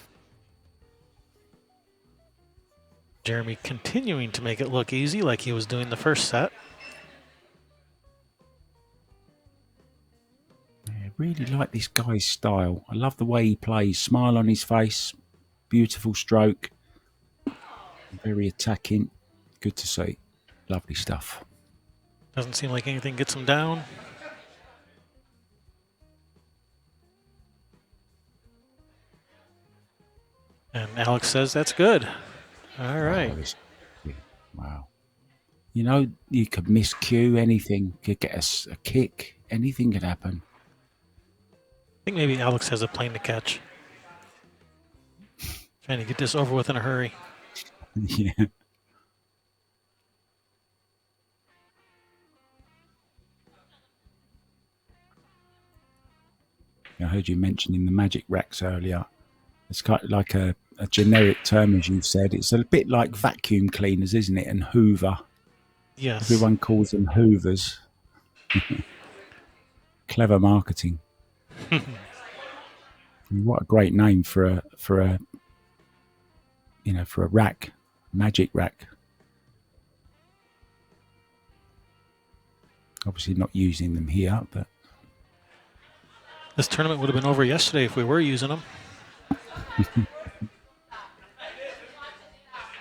A: Jeremy continuing to make it look easy like he was doing the first set.
B: I really like this guy's style. I love the way he plays. Smile on his face. Beautiful stroke. Very attacking. Good to see. Lovely stuff.
A: Doesn't seem like anything gets him down. And Alex says that's good. All right.
B: Wow. You could miss cue, anything. Could get a kick. Anything could happen.
A: I think maybe Alex has a plane to catch. Trying to get this over with in a hurry.
B: Yeah. I heard you mentioning the magic racks earlier. It's kind of like a generic term, as you've said. It's a bit like vacuum cleaners, isn't it? And Hoover.
A: Yes.
B: Everyone calls them Hoovers. Clever marketing. What a great name for a rack, magic rack. Obviously not using them here, but
A: this tournament would have been over yesterday if we were using them.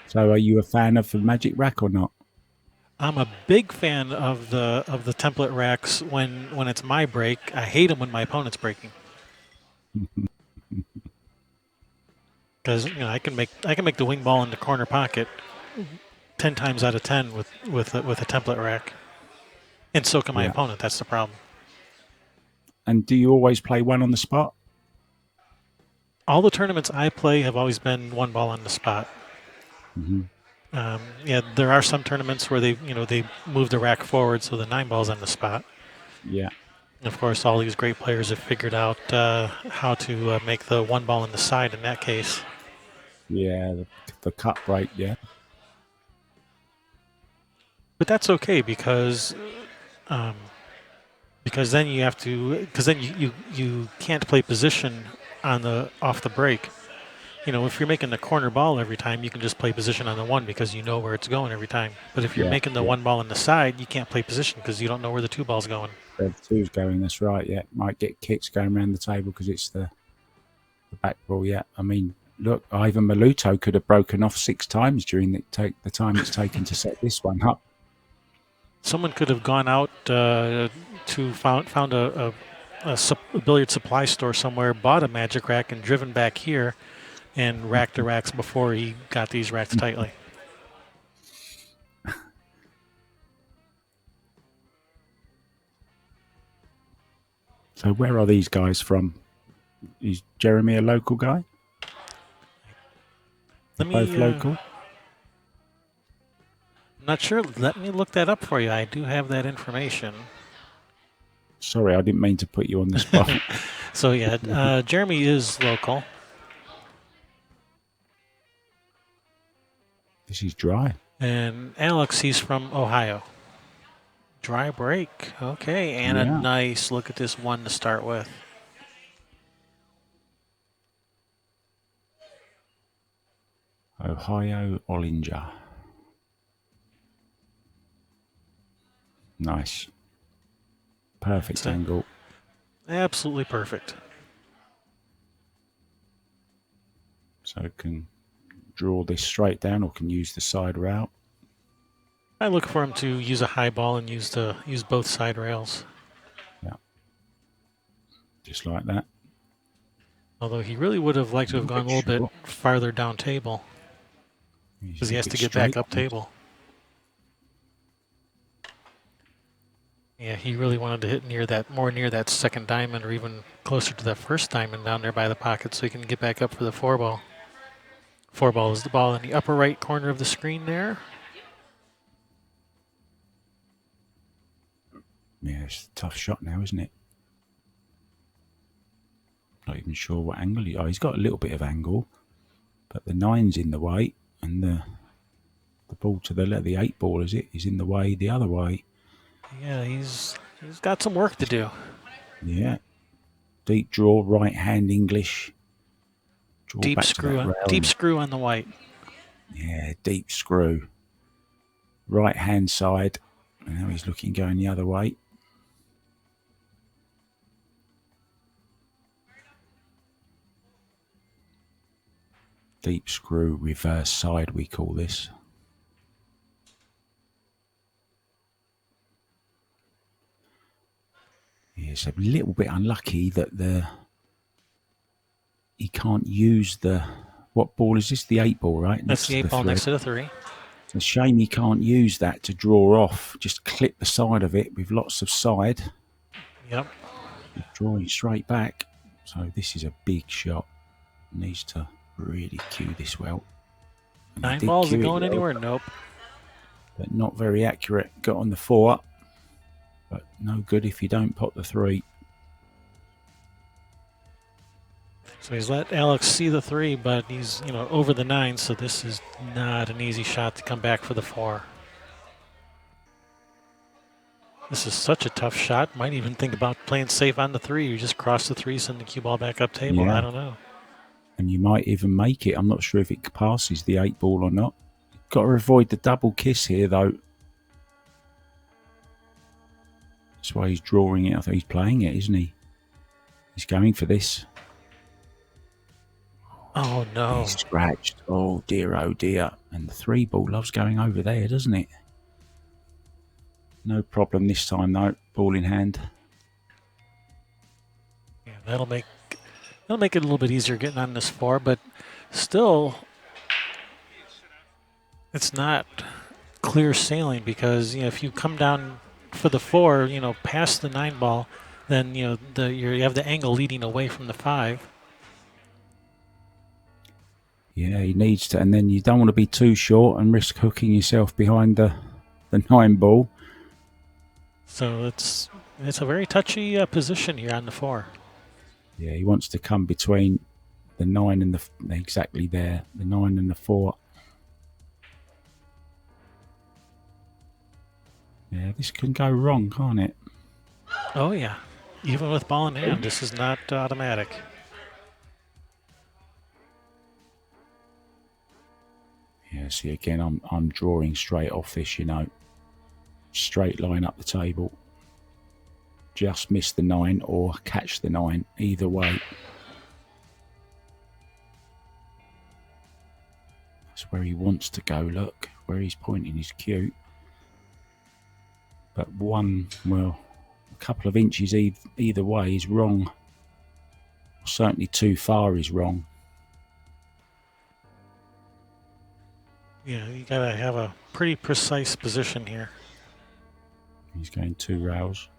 B: So are you a fan of the magic rack or not?
A: I'm a big fan of the template racks when it's my break. I hate them when my opponent's breaking. Because I can make the wing ball in the corner pocket 10 times out of 10 with a template rack, and so can my
B: Yeah.
A: opponent. That's the problem.
B: And do you always play one on the spot?
A: All the tournaments I play have always been one ball on the spot.
B: Mm-hmm.
A: Yeah, there are some tournaments where they move the rack forward so the 9 ball's on the spot.
B: Yeah.
A: And of course, all these great players have figured out how to make the 1 ball on the side in that case.
B: Yeah, the cut break, yeah.
A: But that's okay because then you have to because then you can't play position on the off the break. If you're making the corner ball every time, you can just play position on the 1 because you know where it's going every time. But if you're
B: Yeah,
A: making the
B: yeah.
A: 1 ball on the side, you can't play position because you don't know where the 2 ball's going.
B: Where the two's going, that's right, yeah. Might get kicks going around the table because it's the back ball, yeah. I mean, look, Ivan Maluto could have broken off 6 times during the time it's taken to set this one up.
A: Someone could have gone out to found a billiard supply store somewhere, bought a magic rack, and driven back here and racked the racks before he got these racks tightly.
B: So where are these guys from? Is Jeremy a local guy? They're both local?
A: I'm not sure. Let me look that up for you. I do have that information.
B: Sorry, I didn't mean to put you on the spot.
A: So yeah, Jeremy is local.
B: This is dry.
A: And Alex, he's from Ohio. Dry break. Okay, and
B: Yeah.
A: a nice look at this 1 to start with.
B: Ohio Olinger. Nice. Perfect angle.
A: Absolutely perfect.
B: So it can draw this straight down or can use the side route.
A: I look for him to use a high ball and use both side rails.
B: Yeah. Just like that.
A: Although he really would have liked to have gone a little bit farther down table because he has to get back up table. Yeah, he really wanted to hit more near that second diamond or even closer to that first diamond down there by the pocket so he can get back up for the 4 ball. 4 ball is the ball in the upper right corner of the screen there.
B: Yeah, it's a tough shot now, isn't it? Not even sure what angle he's got a little bit of angle, but the 9's in the way, and the ball to the 8 ball is in the way the other way.
A: Yeah, he's got some work to do.
B: Yeah, deep draw, right hand English. Draw
A: deep screw on the white.
B: Yeah, deep screw. Right hand side, and now he's looking going the other way. Deep screw, reverse side, we call this. Yeah, it's a little bit unlucky that he can't use what ball is this? The 8 ball, right?
A: That's the 8 ball next to the 3.
B: It's a shame he can't use that to draw off. Just clip the side of it with lots of side.
A: Yep.
B: Drawing straight back. So this is a big shot. Needs to really cue this well.
A: 9 balls, are going anywhere? Nope.
B: But not very accurate. Got on the 4. But no good if you don't pot the 3.
A: So he's let Alex see the 3, but he's over the 9, so this is not an easy shot to come back for the 4. This is such a tough shot. Might even think about playing safe on the 3. You just cross the 3, send the cue ball back up table.
B: Yeah.
A: I don't know.
B: And you might even make it. I'm not sure if it passes the 8 ball or not. Got to avoid the double kiss here, though. That's why he's drawing it. I think he's playing it, isn't he? He's going for this.
A: Oh, no.
B: He's scratched. Oh, dear, oh, dear. And the 3 ball loves going over there, doesn't it? No problem this time, though. Ball in hand.
A: Yeah, that'll make It'll make it a little bit easier getting on this 4, but still, it's not clear sailing because if you come down for the 4, past the 9 ball, then you have the angle leading away from the 5.
B: Yeah, he needs to, and then you don't want to be too short and risk hooking yourself behind the 9 ball.
A: So it's a very touchy position here on the 4.
B: Yeah, he wants to come between the 9 and exactly there, the 9 and the 4. Yeah, this can go wrong, can't it?
A: Oh yeah, even with ball in hand, this is not automatic.
B: Yeah, see again, I'm drawing straight off this, straight line up the table. Just miss the 9 or catch the 9, either way. That's where he wants to go, look. Where he's pointing is cute. But a couple of inches either way is wrong. Certainly too far is wrong.
A: Yeah, you gotta have a pretty precise position here.
B: He's going 2 rails.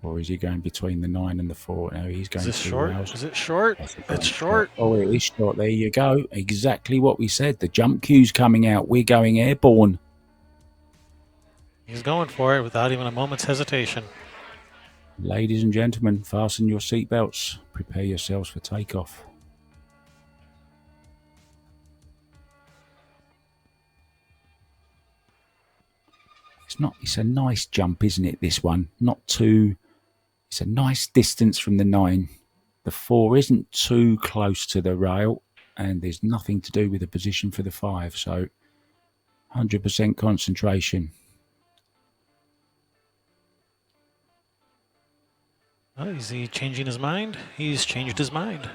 B: Or is he going between the 9 and the 4? No, he's going 2
A: short?
B: rails.
A: Is it short? It's short.
B: Oh, it is short. There you go. Exactly what we said. The jump cue's coming out. We're going airborne.
A: He's going for it without even a moment's hesitation.
B: Ladies and gentlemen, fasten your seatbelts. Prepare yourselves for takeoff. It's a nice jump, isn't it, this one? It's a nice distance from the 9. The 4 isn't too close to the rail, and there's nothing to do with the position for the 5, so 100% concentration.
A: Oh, is he changing his mind? He's changed his mind.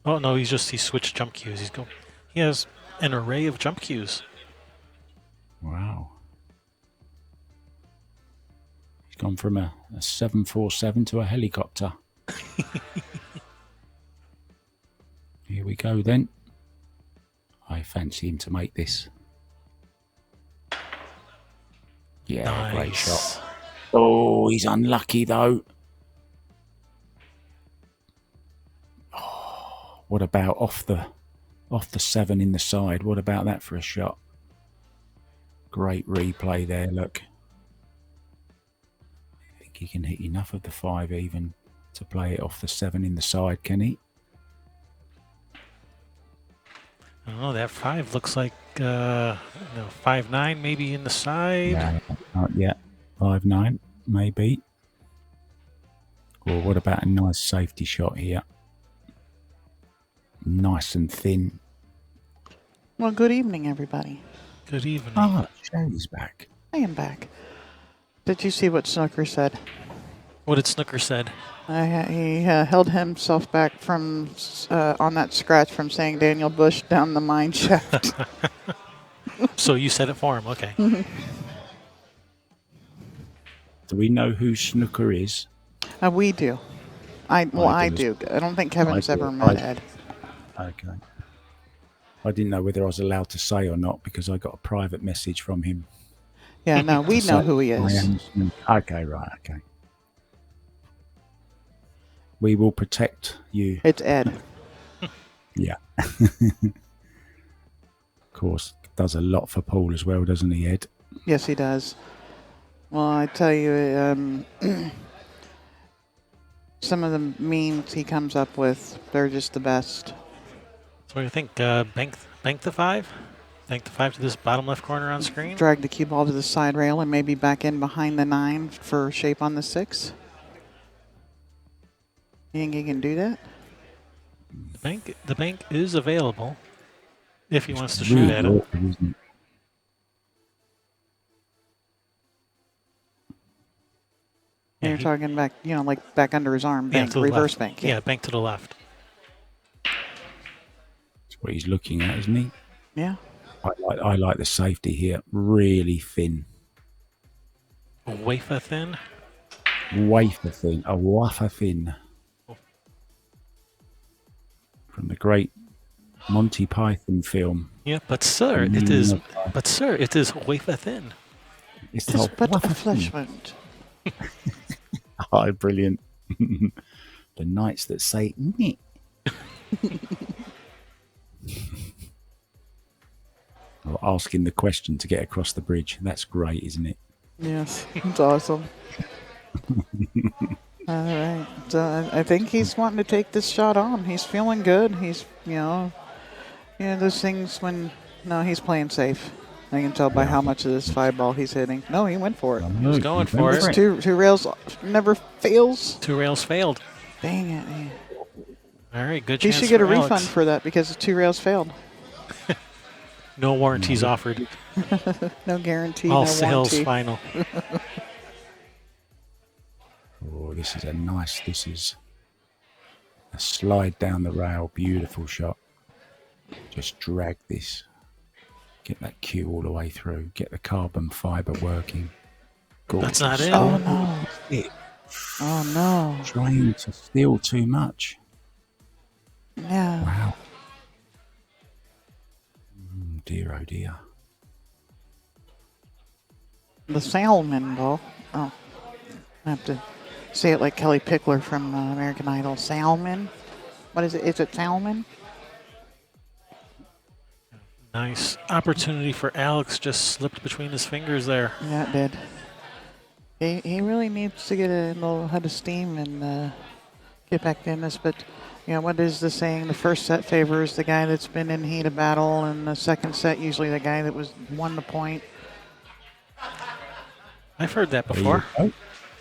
A: Oh no, he switched jump cues. He has an array of jump cues.
B: Wow. He's gone from a 747 to a helicopter. Here we go then. I fancy him to make this. Yeah,
A: Nice.
B: Great shot. Oh, he's unlucky though. Oh, what about off the 7 in the side? What about that for a shot? Great replay there, look. I think he can hit enough of the 5 even to play it off the 7 in the side, can he?
A: Oh, that 5 looks like 5-9 maybe in the side.
B: Yeah, not yet. 5-9, maybe. Or what about a nice safety shot here? Nice and thin.
C: Well, good evening, everybody.
A: Good evening.
B: Ah, Sherry's back.
C: I am back. Did you see what Snooker said?
A: What did Snooker said?
C: He held himself back from on that scratch from saying Daniel Bush down the mine shaft.
A: So you said it for him, okay.
B: Do we know who Snooker is?
C: We do. I do. I don't think Kevin's ever met Ed.
B: Okay. I didn't know whether I was allowed to say or not because I got a private message from him.
C: Yeah, no, we know who he
B: I
C: is.
B: am. Okay, right, okay. We will protect you.
C: It's Ed.
B: Yeah. Of course, does a lot for Paul as well, doesn't he, Ed?
C: Yes, he does. Well, I tell you, some of the memes he comes up with, they're just the best.
A: So what do you think? Bank the 5? Bank the 5 to this bottom left corner on screen?
C: Drag the cue ball to the side rail and maybe back in behind the 9 for shape on the 6. You think he can do that?
A: The bank is available if he wants to shoot at it.
C: You're talking back, like back under his arm, bank, reverse bank.
A: Yeah, bank to the left.
B: That's what he's looking at, isn't he?
C: Yeah.
B: I like the safety here. Really thin.
A: Wafer thin?
B: Wafer thin. A wafer thin. from the great Monty Python film.
A: Yeah, but sir,
B: The
A: it
B: meaning
A: is.
B: of life.
A: But sir, it is wafer thin.
B: It's
C: Tis
B: the
C: but a
B: waffle
C: flesh
B: thing.
C: wound.
B: Oh, brilliant. The knights that say, "Nyeh." Or asking the question to get across the bridge. That's great, isn't it?
C: Yes, it's awesome. All right. So I think he's wanting to take this shot on. He's feeling good. He's, those things when, no, he's playing safe. I can tell by
B: Yeah.
C: how much of this 5-ball he's hitting. No, he went for it.
A: He's going for
C: It's
A: it.
C: two rails never fails.
A: 2 rails failed.
C: Dang it. Man.
A: All right, good
C: He
A: chance
C: should get a
A: for Alex.
C: refund for that because the 2 rails failed.
A: No warranties offered.
C: No guarantee,
A: All
C: no
A: sales
C: warranty.
A: final.
B: Oh, this is a slide down the rail. Beautiful shot. Just drag this. Get that cue all the way through. Get the carbon fiber working. Gorgeous.
A: That's not it.
C: Oh, no.
B: It.
C: Oh, no.
B: Trying to steal too much.
C: Yeah.
B: Wow. Dear, oh dear.
C: The salmon ball. Oh, I have to say it like Kelly Pickler from American Idol. Salmon. What is it? Is it salmon?
A: Nice opportunity for Alex. Just slipped between his fingers there.
C: Yeah, it did. He really needs to get a little head of steam and get back in this. But, what is the saying? The first set favors the guy that's been in heat of battle, and the second set usually the guy that won the point.
A: I've heard that
B: There you
A: before.
B: go.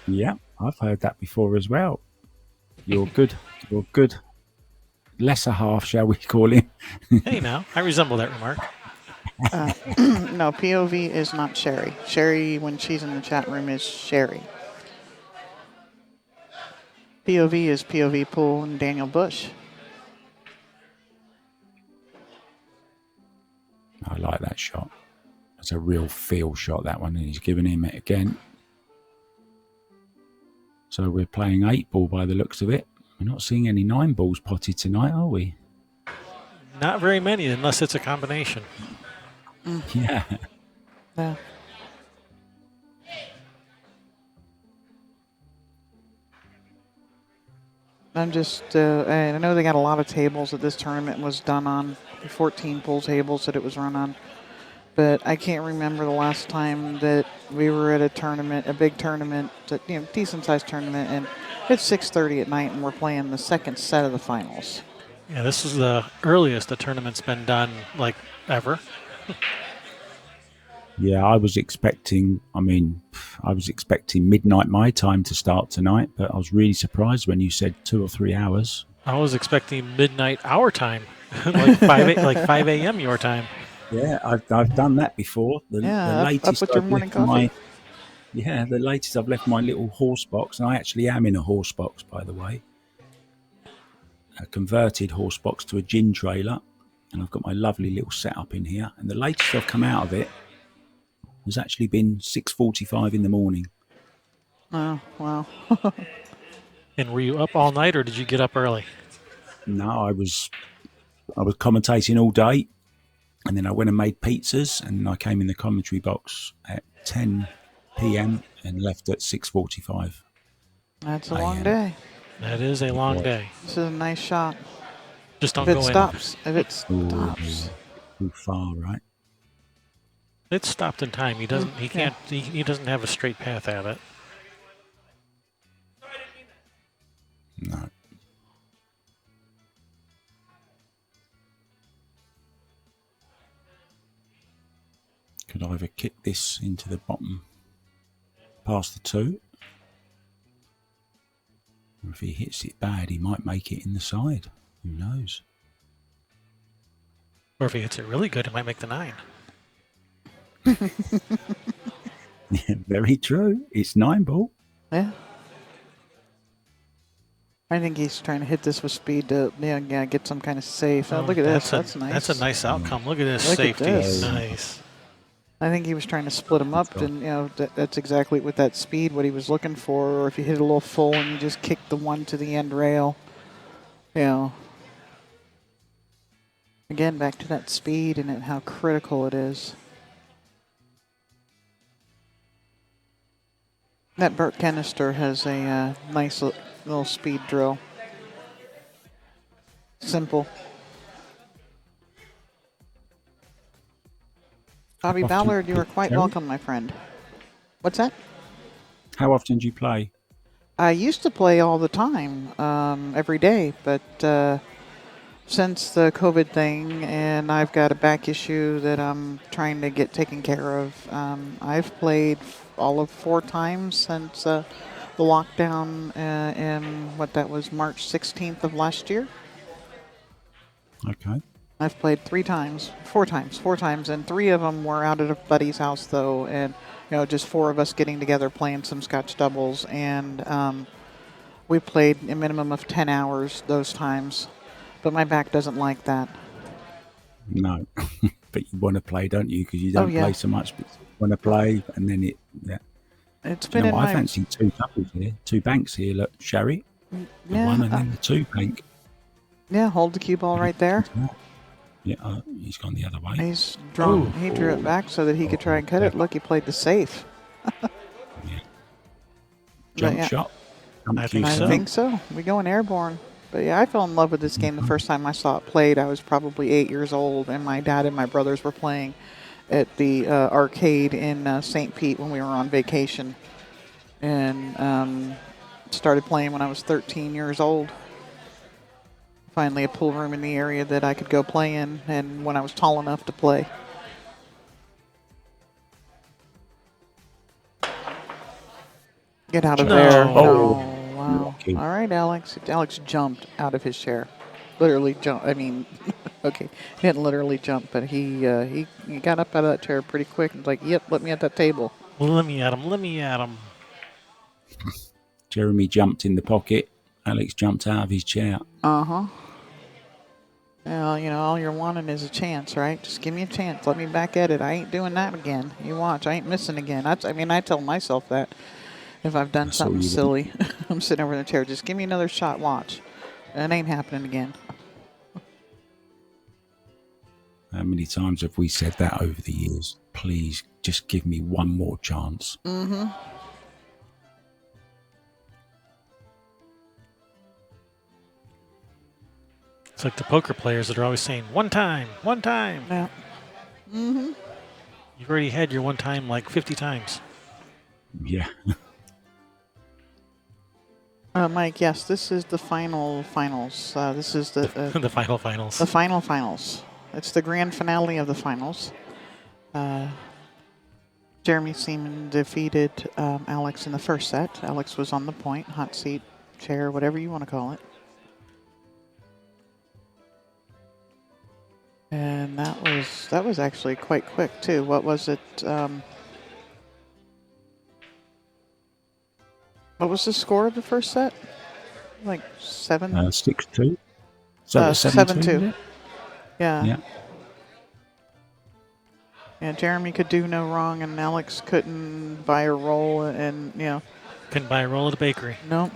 B: Yeah, I've heard that before as well. You're good. You're good. Lesser half, shall we call him?
A: Hey, now I resemble that remark.
C: No, POV is not Sherry. Sherry, when she's in the chat room, is Sherry. POV is POV Pool and Daniel Bush.
B: I like that shot. That's a real feel shot, that one, and he's giving him it again. So we're playing 8-ball by the looks of it. We're not seeing any 9-balls potted tonight, are we?
A: Not very many, unless it's a combination.
B: Yeah.
C: Yeah. I'm just, I know they got a lot of tables that this tournament was done on, 14 pool tables that it was run on. But I can't remember the last time that we were at a tournament, a big tournament, decent sized tournament, and it's 6:30 at night and we're playing the second set of the finals.
A: Yeah, this is the earliest the tournament's been done, like, ever.
B: Yeah, I was expecting midnight my time to start tonight, but I was really surprised when you said 2 or 3 hours.
A: I was expecting midnight our time, like 5 a.m. your time.
B: Yeah, I've done that before. The latest
C: up with your
B: I've
C: morning
B: left my-
C: coffee.
B: Yeah, the latest I've left my little horse box, and I actually am in a horse box, by the way. A converted horse box to a gin trailer, and I've got my lovely little setup in here. And the latest I've come out of it has actually been 6:45 in the morning.
C: Oh, wow.
A: And were you up all night, or did you get up early?
B: No, I was commentating all day, and then I went and made pizzas, and I came in the commentary box at 10 p.m. and left at 6:45.
C: That's a long day.
A: That is a long day.
C: This is a nice shot.
A: Just don't
C: If
A: go
C: it
A: in.
C: stops. If it stops.
B: Too far, right?
A: It's stopped in time. He doesn't. He can't. He doesn't have a straight path at it.
B: No. Could either kick this into the bottom past the 2, or if he hits it bad, he might make it in the side. Who knows?
A: Or if he hits it really good, it might make the 9.
B: Yeah, very true. It's 9-ball.
C: Yeah. I think he's trying to hit this with speed to get some kind of safe. Oh, look at this. That's nice.
A: That's a nice outcome. Look at this
C: Look at
A: safety.
C: this.
A: Nice.
C: I think he was trying to split him up, and that's exactly with that speed what he was looking for. Or if you hit it a little full and you just kick the one to the end rail, again, back to that speed and how critical it is. That Burt Canister has a nice little speed drill. Simple. Bobby
B: Often
C: Ballard, you are quite
B: Jerry?
C: welcome, my friend. What's that?
B: How often do you play?
C: I used to play all the time, every day, but since the COVID thing and I've got a back issue that I'm trying to get taken care of, I've played all of 4 times since the lockdown in what that was March 16th of last year.
B: Okay.
C: I've played 4 times, and 3 of them were out at a buddy's house though, and just 4 of us getting together playing some Scotch doubles, and we played a minimum of 10 hours those times, but my back doesn't like that.
B: No, but you want to play, don't you? Because you don't
C: yeah.
B: play so much, but you want to play, and then
C: It's
B: Do you
C: been
B: know
C: in
B: what? I
C: my
B: fancy 2 couples here, 2 banks here. Look, Sherry, the
C: yeah,
B: one, and then the 2 bank.
C: yeah. Hold the cue ball right there.
B: Yeah, he's gone the other way.
C: He's drawn. He drew it back so that he could try and cut it. Look, he played the safe.
B: Yeah. Jump
C: yeah.
B: shot.
A: I think
C: I
A: so.
C: think so. We going airborne. But yeah, I fell in love with this game the first time I saw it played. I was probably 8 years old, and my dad and my brothers were playing at the arcade in St. Pete when we were on vacation, and started playing when I was 13 years old. Finally, a pool room in the area that I could go play in, and when I was tall enough to play. Get out of
A: No.
C: there.
B: Oh.
C: No, wow.
B: Lucky.
C: All right, Alex. Alex jumped out of his chair. Literally jumped. I mean, okay, he didn't literally jump, but he got up out of that chair pretty quick and was like, yep, let me at that table.
A: Let me at him.
B: Jeremy jumped in the pocket. Alex jumped out of his chair.
C: Uh-huh. Well, all you're wanting is a chance, right? Just give me a chance. Let me back at it. I ain't doing that again. You watch. I ain't missing again. I tell myself that if I've done
B: That's all
C: something
B: you
C: silly. I'm sitting over in the chair. Just give me another shot. Watch. It ain't happening again.
B: How many times have we said that over the years? Please, just give me one more chance.
C: Mm-hmm.
A: It's like the poker players that are always saying, one time.
C: Yeah. Mm-hmm.
A: You've already had your one time like 50 times.
B: Yeah.
C: Mike, yes, this is the finals. This is the
A: The final finals.
C: the finals. It's the grand finale of the finals. Jeremy Seaman defeated Alex in the first set. Alex was on the point, hot seat, chair, whatever you want to call it. And that was actually quite quick too. What was it? What was the score of the first set? Like 7?
B: 6-2. So 7-2.
C: Yeah.
B: Yeah.
C: Yeah, Jeremy could do no wrong, and Alex couldn't buy a roll, and
A: Couldn't buy a roll at a bakery.
C: nope.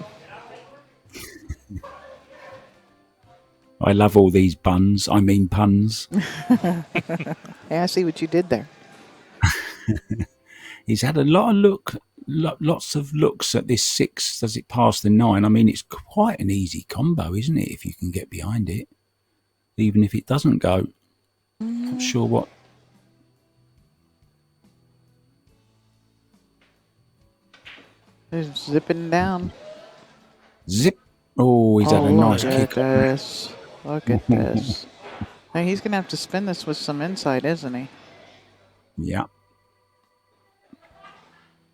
B: I love all these puns.
C: Hey, I see what you did there.
B: He's had a lots of looks at this 6. Does it pass the 9? I mean, it's quite an easy combo, isn't it? If you can get behind it, even if it doesn't go. Not sure what.
C: Just zipping down.
B: Zip. Oh, he's had a nice
C: Look at
B: kick. On
C: this. Look at this. Now he's going to have to spin this with some insight, isn't he?
B: Yeah.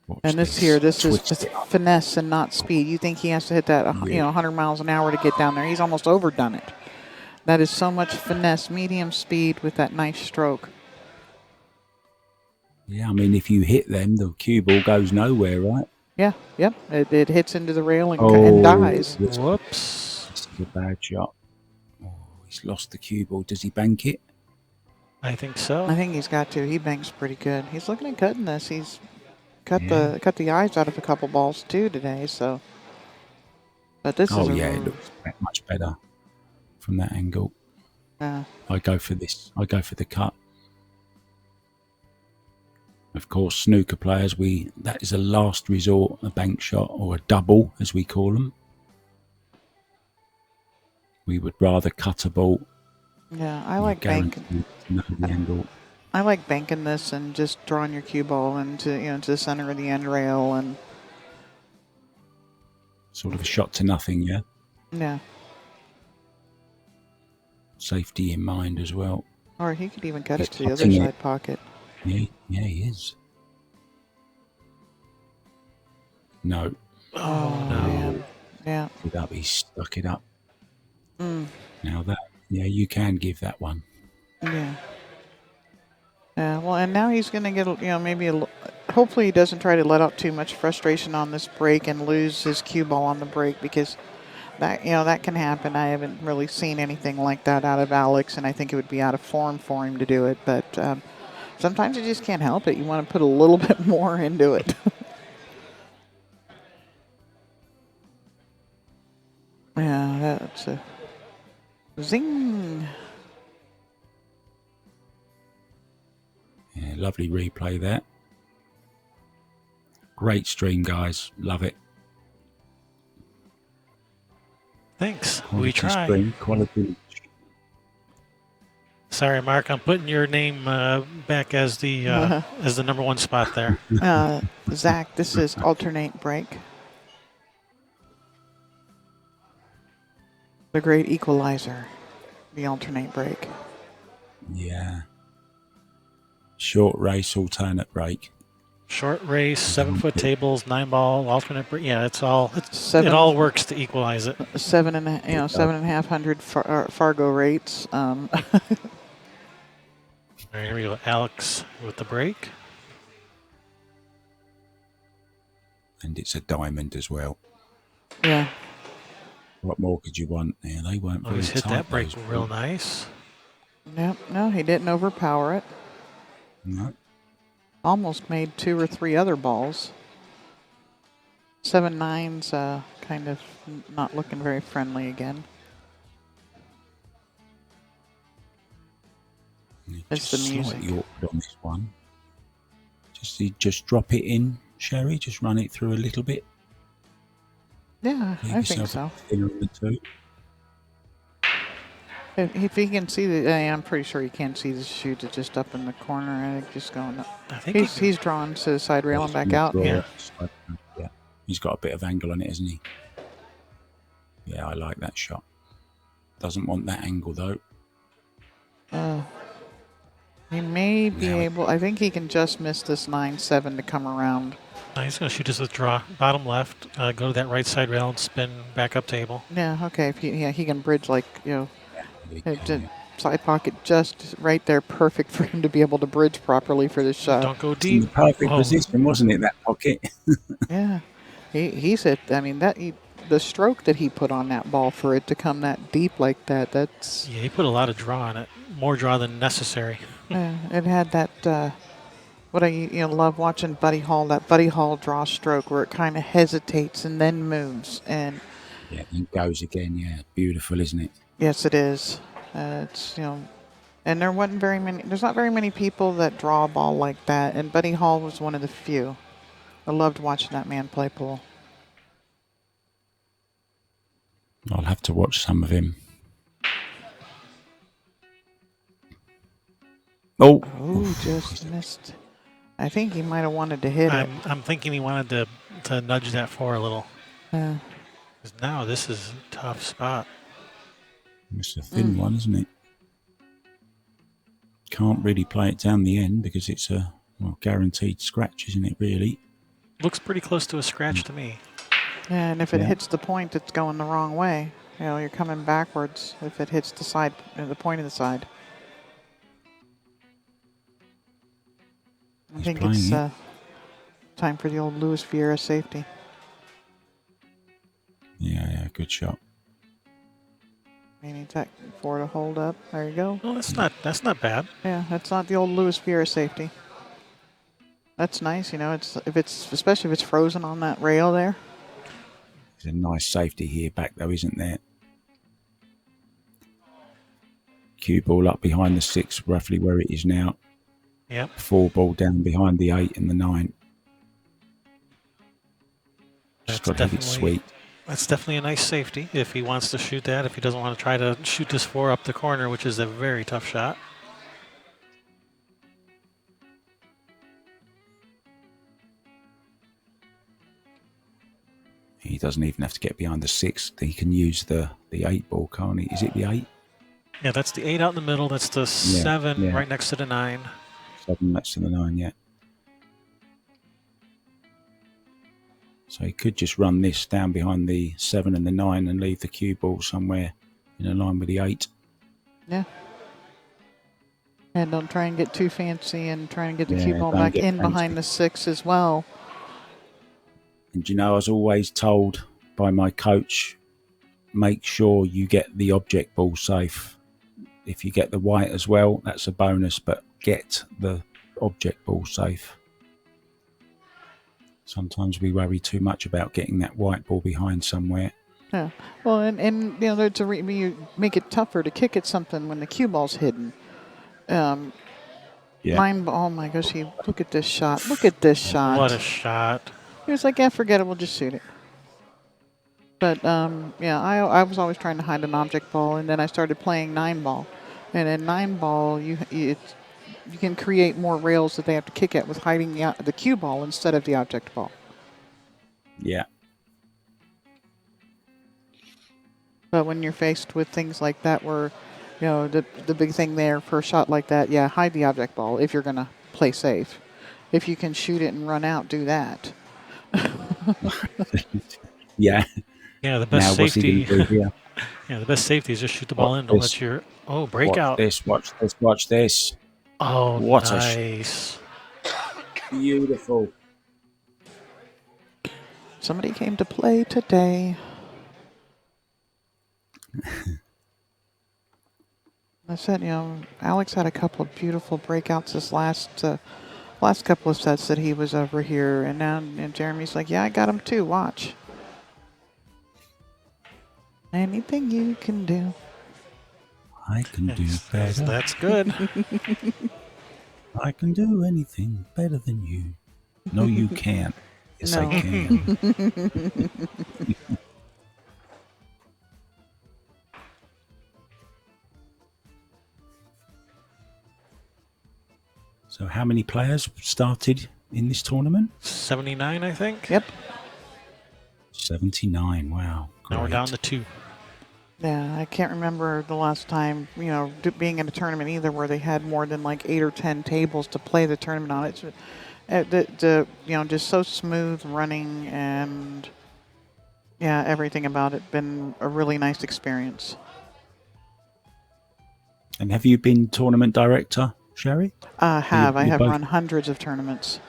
B: Watch
C: And this
B: Twist
C: is
B: it up.
C: finesse and not speed. You think he has to hit that 100 miles an hour to get down there. He's almost overdone it. That is so much finesse, medium speed with that nice stroke.
B: Yeah, I mean, if you hit them, the cue ball goes nowhere, right?
C: Yeah, yep. It hits into the rail and dies.
A: Whoops.
B: This is a bad shot. Oh, he's lost the cue ball. Does he bank it?
A: I think so.
C: I think he's got to. He banks pretty good. He's looking at cutting this. He's cut
B: Yeah.
C: the eyes out of a couple balls too today. So, but this is
B: Oh, yeah, it looks much better from that angle. I go for this. I go for the cut. Of course, snooker players, that is a last resort, a bank shot or a double, as we call them. We would rather cut a ball.
C: Yeah, I like banking.
B: To know the angle.
C: I like banking this and just drawing your cue ball into to the center of the end rail and
B: Sort of a shot to nothing, yeah.
C: yeah.
B: Safety in mind as well.
C: Or he could even cut
B: He's
C: it to the other
B: cutting
C: side
B: it.
C: pocket.
B: Yeah, he is. No.
A: Oh, no.
C: Man. Yeah.
B: He stuck it up. Now you can give that one.
C: Yeah. Yeah. Well, and now he's going to get, maybe hopefully he doesn't try to let out too much frustration on this break and lose his cue ball on the break, because that can happen. I haven't really seen anything like that out of Alex, and I think it would be out of form for him to do it. But sometimes you just can't help it. You want to put a little bit more into it. Yeah, that's a zing.
B: Yeah, lovely replay there. Great stream, guys. Love it.
A: Thanks.
B: Quality
A: We try.
B: Stream, quality.
A: Sorry, Mark. I'm putting your name back as the number one spot there.
C: Zach, this is alternate break. The great equalizer. The alternate break.
B: Yeah. Short race, alternate break.
A: Short race, 7-foot tables, 9-ball, alternate break. Yeah, it all works to equalize it.
C: 7,500 Fargo rates.
A: All right, here we go. Alex with the break.
B: And it's a diamond as well.
C: Yeah.
B: What more could you want? Yeah, they weren't very
A: Always hit
B: tight,
A: that break
B: those
A: real
B: balls.
A: nice.
C: Yep. No, he didn't overpower it.
B: No.
C: Almost made 2 or 3 other balls. 7-9's kind of not looking very friendly again. It's the music.
B: Slightly awkward on this one. Just drop it in, Sherry. Just run it through a little bit.
C: Yeah,
B: Leave
C: I think
B: yourself
C: so.
B: a thinner on the two.
C: If he can see I'm pretty sure he can see the shoot. It's just up in the corner and it's just going up.
A: I think
C: He's drawn to the side rail and back out.
A: Yeah.
B: Yeah. He's got a bit of angle on it, hasn't he? Yeah, I like that shot. Doesn't want that angle though.
C: He may be able. I think he can just miss this 9-7 to come around.
A: No, he's going to shoot his withdraw. Bottom left, go to that right side rail and spin back up table.
C: Yeah. Okay. If he can bridge
B: Yeah,
C: side pocket just right there, perfect for him to be able to bridge properly for this shot.
A: Don't go
B: It's in the
A: deep.
B: perfect
A: Oh.
B: position, wasn't it? That pocket.
C: Yeah. He's hit. I mean the stroke that he put on that ball for it to come that deep like that. That's
A: Yeah, he put a lot of draw on it. More draw than necessary.
C: it had that. What I love watching Buddy Hall. That Buddy Hall draw stroke where it kind of hesitates and then moves. And
B: Yeah, and goes again. Yeah, beautiful, isn't it?
C: yes, it is. It's and there wasn't very many. There's not very many people that draw a ball like that. And Buddy Hall was one of the few. I loved watching that man play pool.
B: I'll have to watch some of him. Oh,
C: Just missed. I think he might have wanted to hit it.
A: I'm thinking he wanted to nudge that for a little.
C: Yeah.
A: 'Cause now this is a tough spot.
B: it's a thin one, isn't it? Can't really play it down the end because it's a guaranteed scratch, isn't it? Really.
A: Looks pretty close to a scratch to me.
C: Yeah, and if it
B: Yeah.
C: hits the point, it's going the wrong way. You're coming backwards if it hits the side, the point of the side. I
B: He's
C: think
B: playing
C: it's
B: it.
C: time for the old Luis Vieira safety.
B: Yeah, good shot.
C: Meaning tech 4 to hold up. There you go.
A: Well, that's not bad.
C: Yeah, that's not the old Luis Vieira safety. That's nice, especially if it's frozen on that rail there.
B: There's a nice safety here back though, isn't there? cue ball up behind the 6, roughly where it is now.
A: Yep.
B: 4 ball down behind the 8 and the 9. Just got to hit it sweet.
A: That's definitely a nice safety if he wants to shoot that. If he doesn't want to try to shoot this 4 up the corner, which is a very tough shot.
B: He doesn't even have to get behind the 6. He can use the 8 ball, can't he? Is it the 8?
A: Yeah, that's the 8 out in the middle. That's the 7 right next to the 9.
B: 7 next to the 9, yeah. So he could just run this down behind the 7 and the 9 and leave the cue ball somewhere in a line with the 8.
C: Yeah. And don't try and get too fancy and try and get the cue ball back in behind the 6 as well.
B: And you know, I was always told by my coach, make sure you get the object ball safe. If you get the white as well, that's a bonus, but get the object ball safe. Sometimes we worry too much about getting that white ball behind somewhere.
C: Yeah. Well, and you know, you make it tougher to kick at something when the cue ball's hidden. 9 ball. Oh my gosh! Look at this shot. Look at this shot.
A: What a shot!
C: He was like, "Yeah, forget it. We'll just shoot it." But yeah, I was always trying to hide an object ball, and then I started playing 9 ball, and in 9 ball you can create more rails that they have to kick at with hiding the cue ball instead of the object ball.
B: Yeah.
C: But when you're faced with things like that, where you know the big thing there for a shot like that, yeah, hide the object ball if you're gonna play safe. If you can shoot it and run out, do that.
B: Yeah.
A: Yeah, the best safety.
B: Yeah,
A: the best safety is just shoot the ball in. Don't let your breakout.
B: Watch this.
A: Oh,
B: what
A: nice.
B: Beautiful.
C: Somebody came to play today. I said, you know, Alex had a couple of beautiful breakouts this last couple of sets that he was over here, and now Jeremy's like, yeah, I got him too. Watch. Anything you can do,
B: I can do better.
A: That's good.
B: I can do anything better than you. No, you can't. Yes, no. I can. So how many players started in this tournament?
A: 79, I think.
C: Yep.
B: 79, wow. Great.
A: Now we're down to 2.
C: Yeah, I can't remember the last time, you know, being in a tournament either where they had more than like 8 or 10 tables to play the tournament on. It's, you know, just so smooth running, and yeah, everything about it been a really nice experience.
B: And have you been tournament director, Sherry?
C: I have run hundreds of tournaments.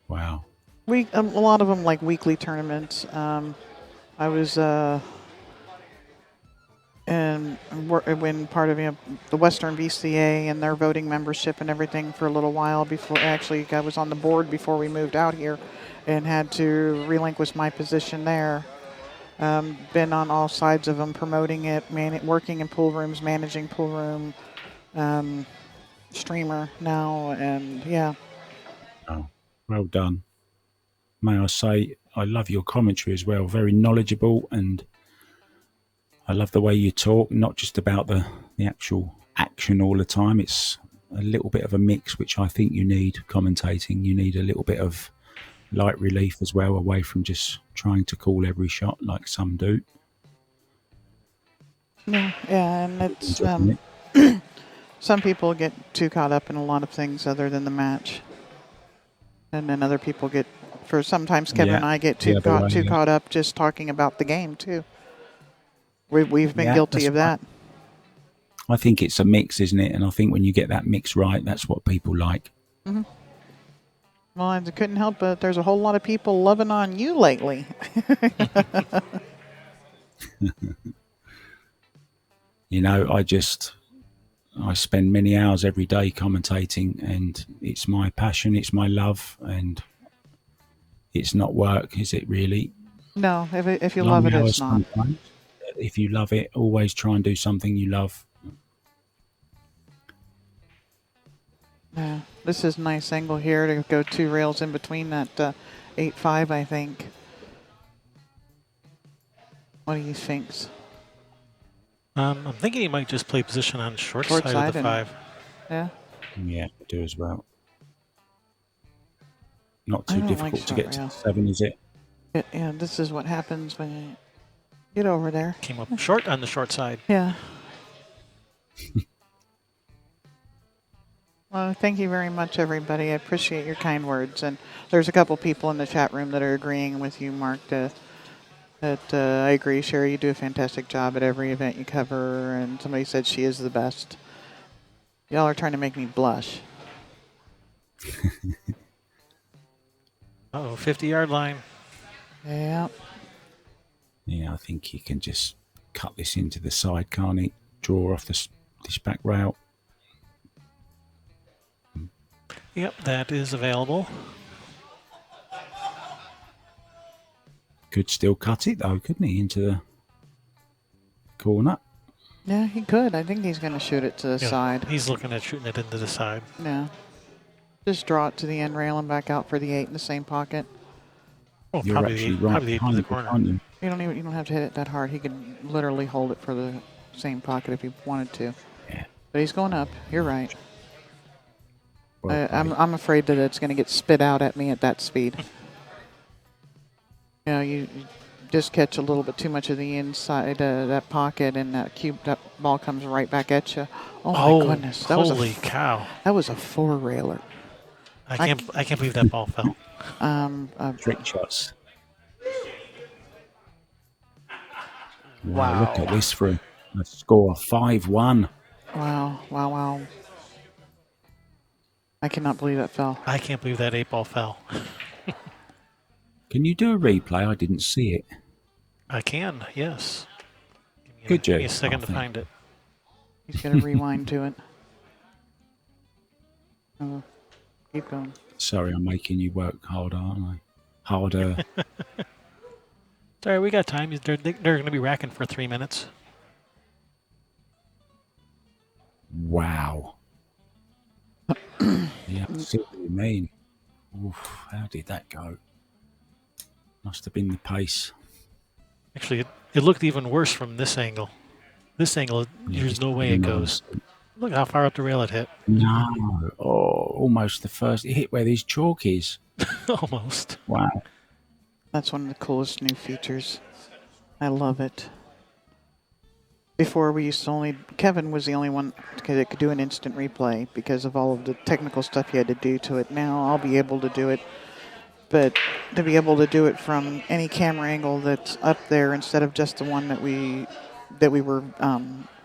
B: Wow.
C: A lot of them like weekly tournaments. I was when part of the Western VCA and their voting membership and everything for a little while before. Actually, I was on the board before we moved out here, and had to relinquish my position there. Been on all sides of them, promoting it, working in pool rooms, managing pool room, streamer now, and yeah.
B: Oh, well done. May I say, I love your commentary as well. Very knowledgeable, and I love the way you talk, not just about the actual action all the time. It's a little bit of a mix, which I think you need commentating. You need a little bit of light relief as well, away from just trying to call every shot like some do.
C: Yeah, and it's some people get too caught up in a lot of things other than the match, and then other people get. Sometimes Kevin and I get too caught up just talking about the game too. We've been guilty of that.
B: I think it's a mix, isn't it? And I think when you get that mix right, that's what people like.
C: Mm-hmm. Well, I couldn't help but there's a whole lot of people loving on you lately.
B: You know, I spend many hours every day commentating, and it's my passion, it's my love, and it's not work, is it really?
C: No, if you love it, it's not.
B: Sometimes. If you love it, always try and do something you love.
C: Yeah, this is a nice angle here to go 2 rails in between that 8-5, I think. What do you think?
A: I'm thinking he might just play position on short
C: Short
A: side of the
C: side and
A: 5.
C: yeah.
B: Yeah, I do as well. Not
C: I
B: too
C: don't like
B: difficult to
C: short
B: get to the
C: rail.
B: 7, is it?
C: Yeah, this is what happens when you get over there.
A: Came up short on the short side.
C: Yeah. Well, thank you very much, everybody. I appreciate your kind words. And there's a couple people in the chat room that are agreeing with you, Mark, that I agree. Sherry, you do a fantastic job at every event you cover. And somebody said she is the best. Y'all are trying to make me blush.
A: Uh-oh, 50-yard line.
C: Yeah.
B: Yeah, I think he can just cut this into the side, can't he? Draw off this back rail.
A: Yep, that is available.
B: Could still cut it though, couldn't he? Into the corner.
C: Yeah, he could. I think he's going to shoot it to the
A: Yeah,
C: side.
A: he's looking at shooting it into the side.
C: Yeah. Just draw it to the end rail and back out for the 8 in the same pocket.
A: Oh,
B: You're
A: probably
B: actually
A: the 8,
B: right
A: probably the 8 to
B: behind
A: the
B: it,
A: corner.
B: aren't you?
C: You don't have to hit it that hard. He could literally hold it for the same pocket if he wanted to.
B: Yeah.
C: But he's going up. You're right.
B: Well played.
C: I'm afraid that it's going to get spit out at me at that speed. You just catch a little bit too much of the inside that pocket, and that ball comes right back at you. Oh my goodness! That
A: holy cow!
C: That was a 4-railer.
A: I can't believe that ball fell.
B: Trick shots.
A: Wow.
B: Look at this for a score 5-1.
C: Wow! I cannot believe that fell.
A: I can't believe that 8 ball fell.
B: Can you do a replay? I didn't see it.
A: I can, yes.
B: Could you?
A: Give me a second
B: I
A: to
B: think.
A: find it.
C: He's got to rewind to it. Oh, keep going.
B: Sorry, I'm making you work harder, aren't I? Harder.
A: Sorry, we got time. They're going to be racking for 3 minutes.
B: Wow. Yeah, I see what you mean. Oof, how did that go? Must have been the pace.
A: Actually, it looked even worse from this angle. This angle, there's no way it goes. Look how far up the rail it hit.
B: No. Oh, almost the first. It hit where these chalk is.
A: Almost.
B: Wow.
C: That's one of the coolest new features. I love it. Before we used to Kevin was the only one that could do an instant replay because of all of the technical stuff he had to do to it. Now I'll be able to do it, but to be able to do it from any camera angle that's up there instead of just the one that we were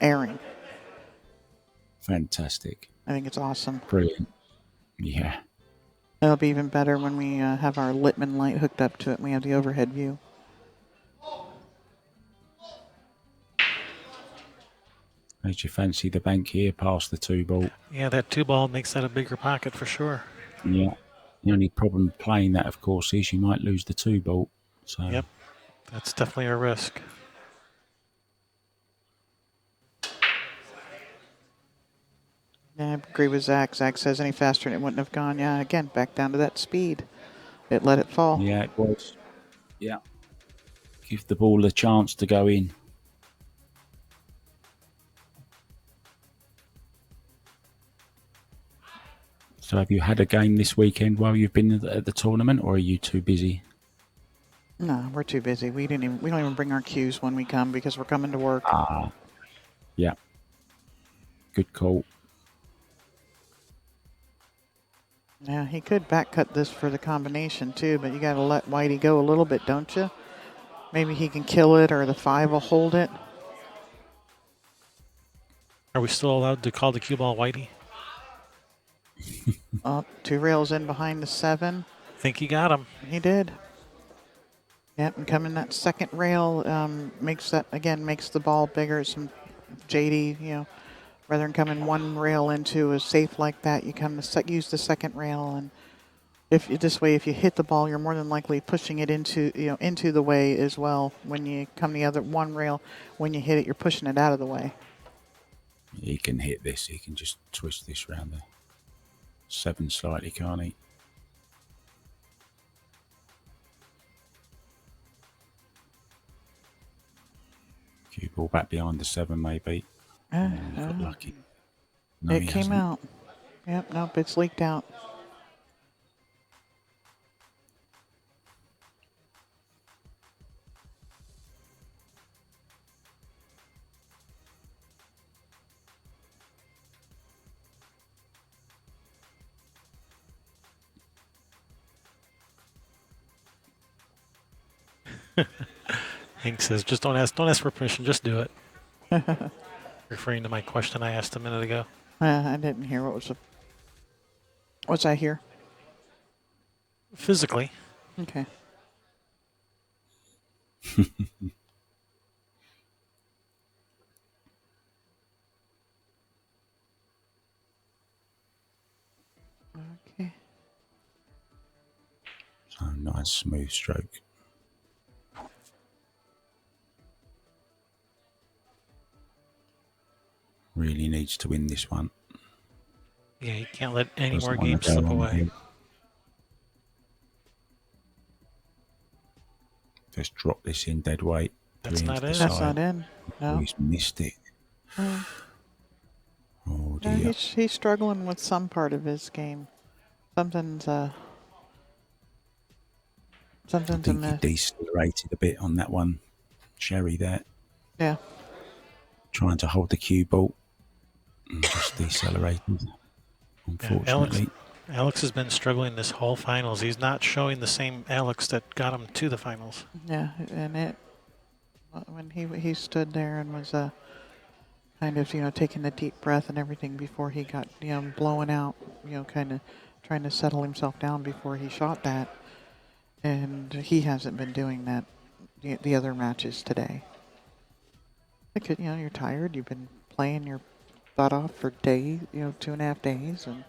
C: airing.
B: Fantastic.
C: I think it's awesome.
B: Brilliant. Yeah.
C: It'll be even better when we have our Littman light hooked up to it and we have the overhead view.
B: Made you fancy the bank here past the 2-ball?
A: Yeah, that 2 ball makes that a bigger pocket for sure.
B: Yeah. The only problem playing that, of course, is you might lose the 2-ball. So.
A: Yep. That's definitely a risk.
C: Yeah, I agree with Zach. Zach says any faster and it wouldn't have gone. Yeah, again, back down to that speed. It let it fall.
B: Yeah, it was. Yeah. Give the ball a chance to go in. So have you had a game this weekend while you've been at the tournament, or are you too busy?
C: No, we're too busy. We don't even bring our cues when we come because we're coming to work.
B: Yeah. Good call.
C: Yeah, he could back cut this for the combination too, but you got to let Whitey go a little bit, don't you? Maybe he can kill it, or the 5 will hold it.
A: Are we still allowed to call the cue ball Whitey?
C: 2 rails in behind the 7.
A: I think he got him.
C: He did. Yep, and coming that second rail makes the ball bigger. Some JD, rather than coming 1 rail into a safe like that, you use the second rail, and if you hit the ball, you're more than likely pushing it into the way as well. When you come the other 1 rail, when you hit it, you're pushing it out of the way.
B: He can hit this. He can just twist this round there. 7 slightly, can't he? Cue ball back behind the 7, maybe. He's got lucky. No,
C: it
B: he
C: came
B: hasn't.
C: out. Yep, nope, it's leaked out.
A: Hank says, "Just don't ask for permission. Just do it." Referring to my question I asked a minute ago.
C: I didn't hear what's I hear?
A: Physically,
C: Okay. Okay.
B: So nice, smooth stroke. Really needs to win this one.
A: yeah, you can't let any
B: Doesn't
A: more
B: wanna
A: games
B: go
A: slip
B: on
A: away.
B: here. Just drop this in dead weight.
A: That's
B: 3
A: not
B: into the
A: in.
C: That's
B: side.
C: not in.
B: Oh,
C: No.
B: he's missed it.
C: Oh,
B: Oh
C: yeah,
B: dear.
C: he's struggling with some part of his game. Something's
B: I
C: something's
B: think he
C: amiss.
B: decelerated a bit on that one. Sherry there,
C: Yeah.
B: trying to hold the cue ball and just decelerated,
A: Yeah,
B: unfortunately.
A: Alex has been struggling this whole finals. He's not showing the same Alex that got him to the finals.
C: Yeah, and when he stood there and was kind of taking a deep breath and everything before he got blowing out, kind of trying to settle himself down before he shot that, and he hasn't been doing that the other matches today. Because you're tired. You've been playing your butt off for days, 2.5 days, and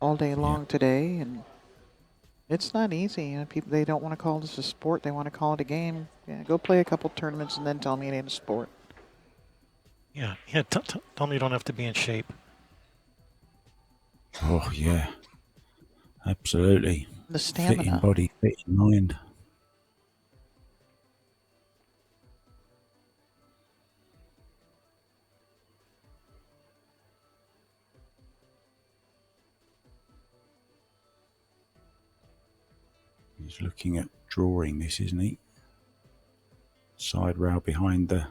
C: all day
B: Yeah,
C: long today, and it's not easy. People, they don't want to call this a sport. They want to call it a game. Yeah, go play a couple tournaments and then tell me it ain't a sport.
A: Yeah. Tell me you don't have to be in shape.
B: oh yeah, absolutely.
C: The
B: Fit in
C: stamina.
B: body, fit in mind. He's looking at drawing this, isn't he? Side rail behind the...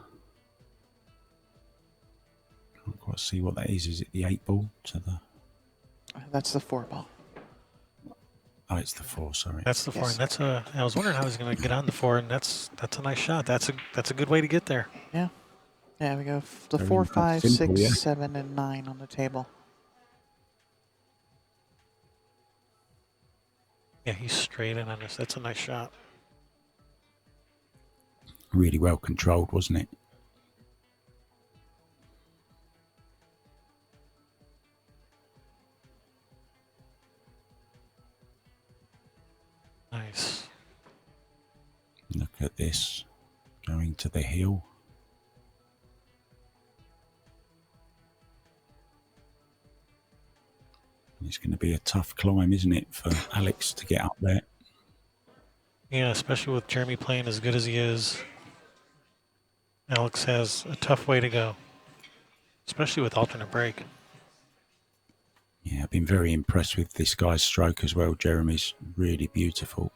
B: Can't quite see what that is. Is it the 8 ball to the...
C: That's the 4 ball.
B: Oh, it's the 4, sorry.
A: That's the 4.
C: Yes.
A: And that's a. I was wondering how he's going to get on the 4, and that's a nice shot. That's a good way to get there.
C: Yeah. Yeah, we go the
B: Very
C: 4,
B: nice.
C: 5,
B: Simple,
C: 6,
B: yeah.
C: 7, and 9 on the table.
A: Yeah, he's straight in on this. That's a nice shot.
B: Really well controlled, wasn't it?
A: Nice.
B: Look at this. Going to the hill. It's going to be a tough climb, isn't it, for Alex to get up there?
A: Yeah, especially with Jeremy playing as good as he is. Alex has a tough way to go, especially with alternate break.
B: Yeah, I've been very impressed with this guy's stroke as well. Jeremy's really beautiful.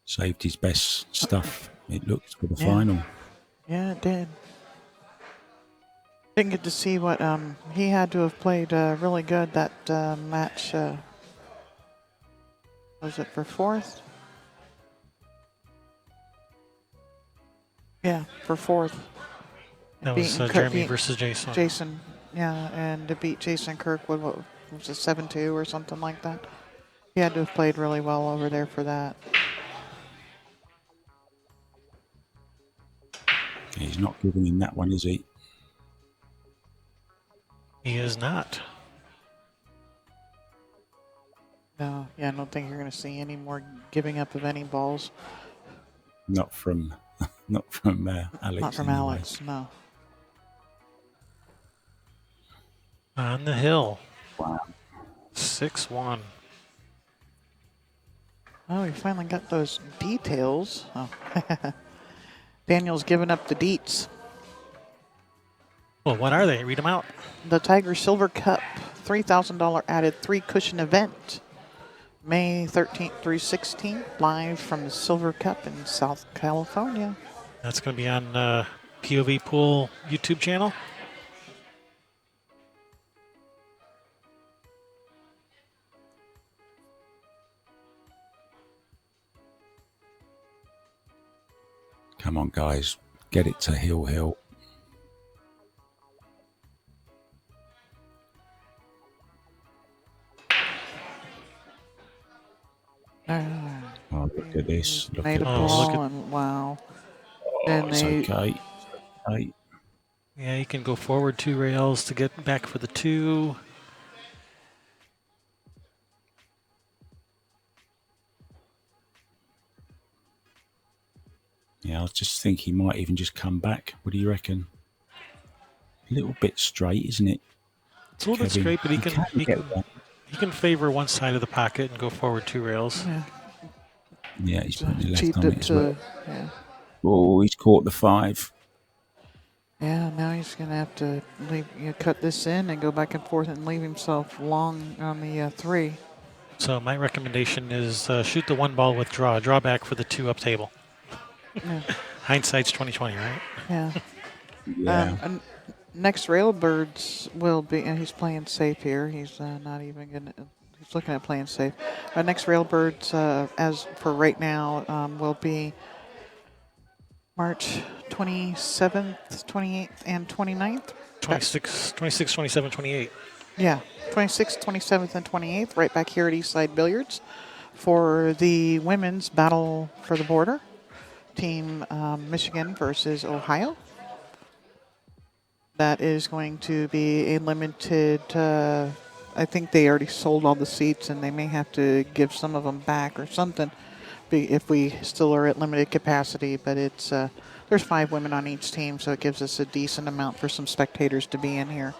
B: Saved his best stuff, it looks, for the
C: Yeah.
B: final.
C: Yeah, it did. Didn't get to see what he had to have played really good that match. Was it for 4th? Yeah, for 4th.
A: That was
C: Beating
A: Jeremy versus Jason.
C: Jason, yeah, and to beat Jason Kirkwood, what was it, 7-2 or something like that? He had to have played really well over there for that.
B: He's not giving him that one, is he?
A: He is not.
C: No, yeah, I don't think you're going to see any more giving up of any balls.
B: Not from, not from Alex.
C: Not from
B: anyway.
C: Alex, no.
A: On the hill.
B: Wow.
A: 6-1.
C: Oh, we finally got those details. Oh. Daniel's giving up the deets.
A: Well, what are they? Read them out.
C: The Tiger Silver Cup, $3,000 added 3-cushion event. May 13th through 16th, live from the Silver Cup in South California.
A: That's going to be on POV Pool YouTube channel.
B: Come on, guys. Get it to Hill Hill. Oh, look at this. Look
C: Made
B: at
C: a
B: this.
C: ball, and wow.
B: Oh,
C: And
B: it's
C: they,
B: okay. Okay.
A: Yeah, you can go forward 2 rails to get back for the 2.
B: Yeah, I just think he might even just come back. What do you reckon? A little bit straight, isn't it?
A: It's a little bit
B: Kevin?
A: straight, but he
B: get one.
A: can favor one side of the pocket and go forward 2 rails.
C: yeah,
B: Yeah, he's putting the left
C: cheaped
B: on
C: it
B: it as
C: to,
B: well.
C: yeah.
B: Oh, he's caught the 5.
C: Yeah, now he's going to have to leave, cut this in and go back and forth and leave himself long on the 3.
A: So my recommendation is shoot the 1 ball with draw back for the 2 up table.
C: Yeah.
A: Hindsight's 20/20, right?
C: Yeah.
B: Yeah.
C: And next Railbirds will be, and he's playing safe here. He's not even going to, he's looking at playing safe. Our next Railbirds, as for right now, will be March 27th, 28th, and 29th.
A: 26, 27, 28.
C: Yeah, 26th, 27th, and 28th, right back here at Eastside Billiards for the women's battle for the border. Team Michigan versus Ohio. That is going to be a limited, I think they already sold all the seats and they may have to give some of them back or something if we still are at limited capacity. But it's there's 5 women on each team, so it gives us a decent amount for some spectators to be in here.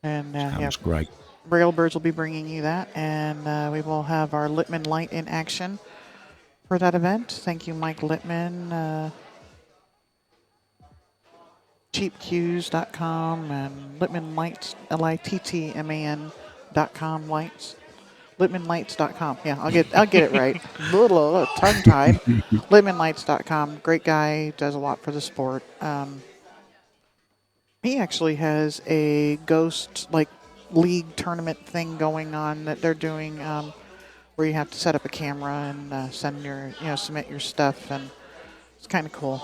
C: And
B: Sounds great.
C: Railbirds will be bringing you that, and we will have our Littman Light in action for that event. Thank you, Mike Littman, cheapcues.com, and Littman Lights, LITTMAN.com lights. LittmanLights.com. Yeah, I'll get it right. Little tongue-tied. LittmanLights.com. Great guy, does a lot for the sport. He actually has a ghost league tournament thing going on that they're doing, where you have to set up a camera and send your submit your stuff, and it's kind of cool.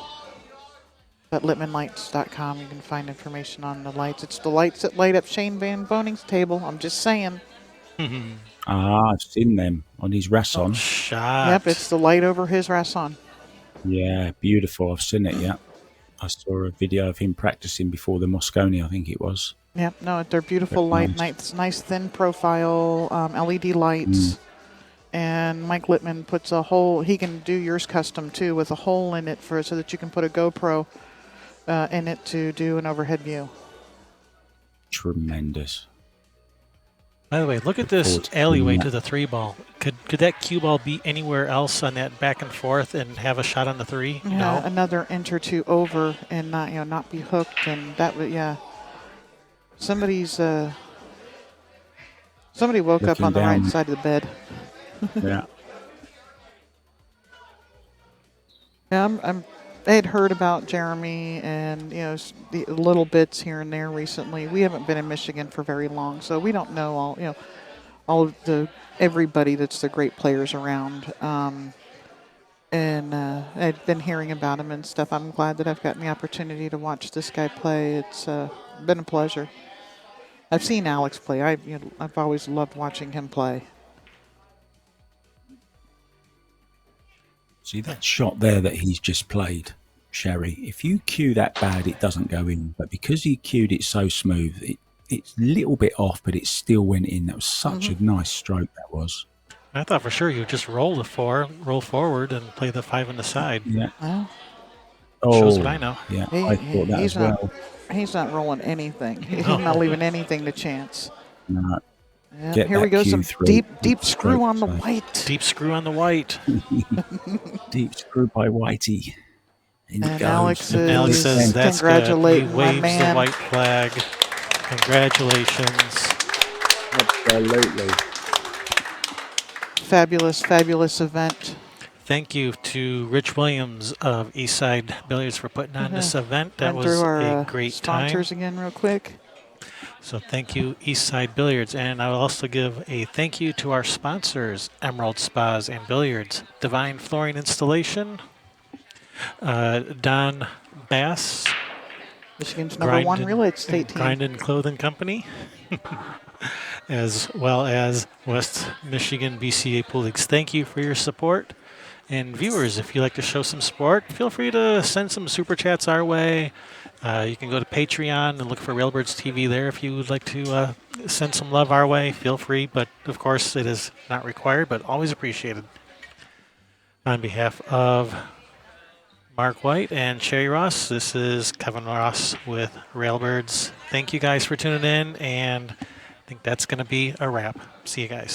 C: But LittmanLights.com, you can find information on the lights. It's the lights that light up Shane Van Boning's table. I'm just saying.
B: I've seen them on his Rasson.
A: Shot.
C: Yep, it's the light over his Rasson.
B: Yeah, beautiful. I've seen it, yeah. I saw a video of him practicing before the Moscone, I think it was.
C: Yep, no, they're beautiful
B: Very
C: nice thin profile LED lights. And Mike Littman puts a hole, he can do yours custom too, with a hole in it so that you can put a GoPro in it to do an overhead view.
B: Tremendous.
A: By the way, look at this alleyway to the 3 ball. Could that cue ball be anywhere else on that back and forth and have a shot on the 3?
C: Yeah,
A: No.
C: another inch or 2 over and not be hooked, and that would somebody woke up
B: Looking
C: on the
B: down.
C: right side of the bed.
B: Yeah.
C: Yeah, I had heard about Jeremy and the little bits here and there recently. We haven't been in Michigan for very long, so we don't know all of everybody that's the great players around. And I've been hearing about him and stuff. I'm glad that I've gotten the opportunity to watch this guy play. It's been a pleasure. I've seen Alex play. I've always loved watching him play.
B: See that shot there that he's just played, Sherry? If you cue that bad, it doesn't go in. But because he cued it so smooth, it's a little bit off, but it still went in. That was such a nice stroke, that was.
A: I thought for sure you would just roll the 4, roll forward, and play the 5 on the side.
B: Yeah.
C: Well,
A: Shows what I know.
B: yeah, I thought that as well.
C: He's not rolling anything. He's
A: No.
C: not leaving anything to chance.
B: No,
C: Yep,
B: get
C: here we
B: that
C: go. Some
B: Q3.
C: deep screw on the
B: Stroke,
C: white.
A: Deep screw on the white.
B: Deep screw by Whitey. In it
C: And
B: goes.
C: Alex
A: And Alex
C: is
A: says that's good. He
C: congratulating my
A: waves the
C: man.
A: white flag. Congratulations.
B: Absolutely.
C: Fabulous, fabulous event.
A: Thank you to Rich Williams of Eastside Billiards for putting on this event. That
C: Run
A: was
C: through our
A: a great time.
C: sponsors again real quick.
A: So thank you, Eastside Billiards. And I will also give a thank you to our sponsors, Emerald Spas and Billiards, Divine Flooring Installation, Don Bass,
C: Michigan's number one real estate team.
A: Grindin Clothing Company, as well as West Michigan BCA Pool Leagues. Thank you for your support. And viewers, if you'd like to show some support, feel free to send some super chats our way. You can go to Patreon and look for Railbirds TV there if you would like to send some love our way. Feel free, but of course it is not required, but always appreciated. On behalf of Mark White and Sherry Ross, this is Kevin Ross with Railbirds. Thank you guys for tuning in, and I think that's going to be a wrap. See you guys.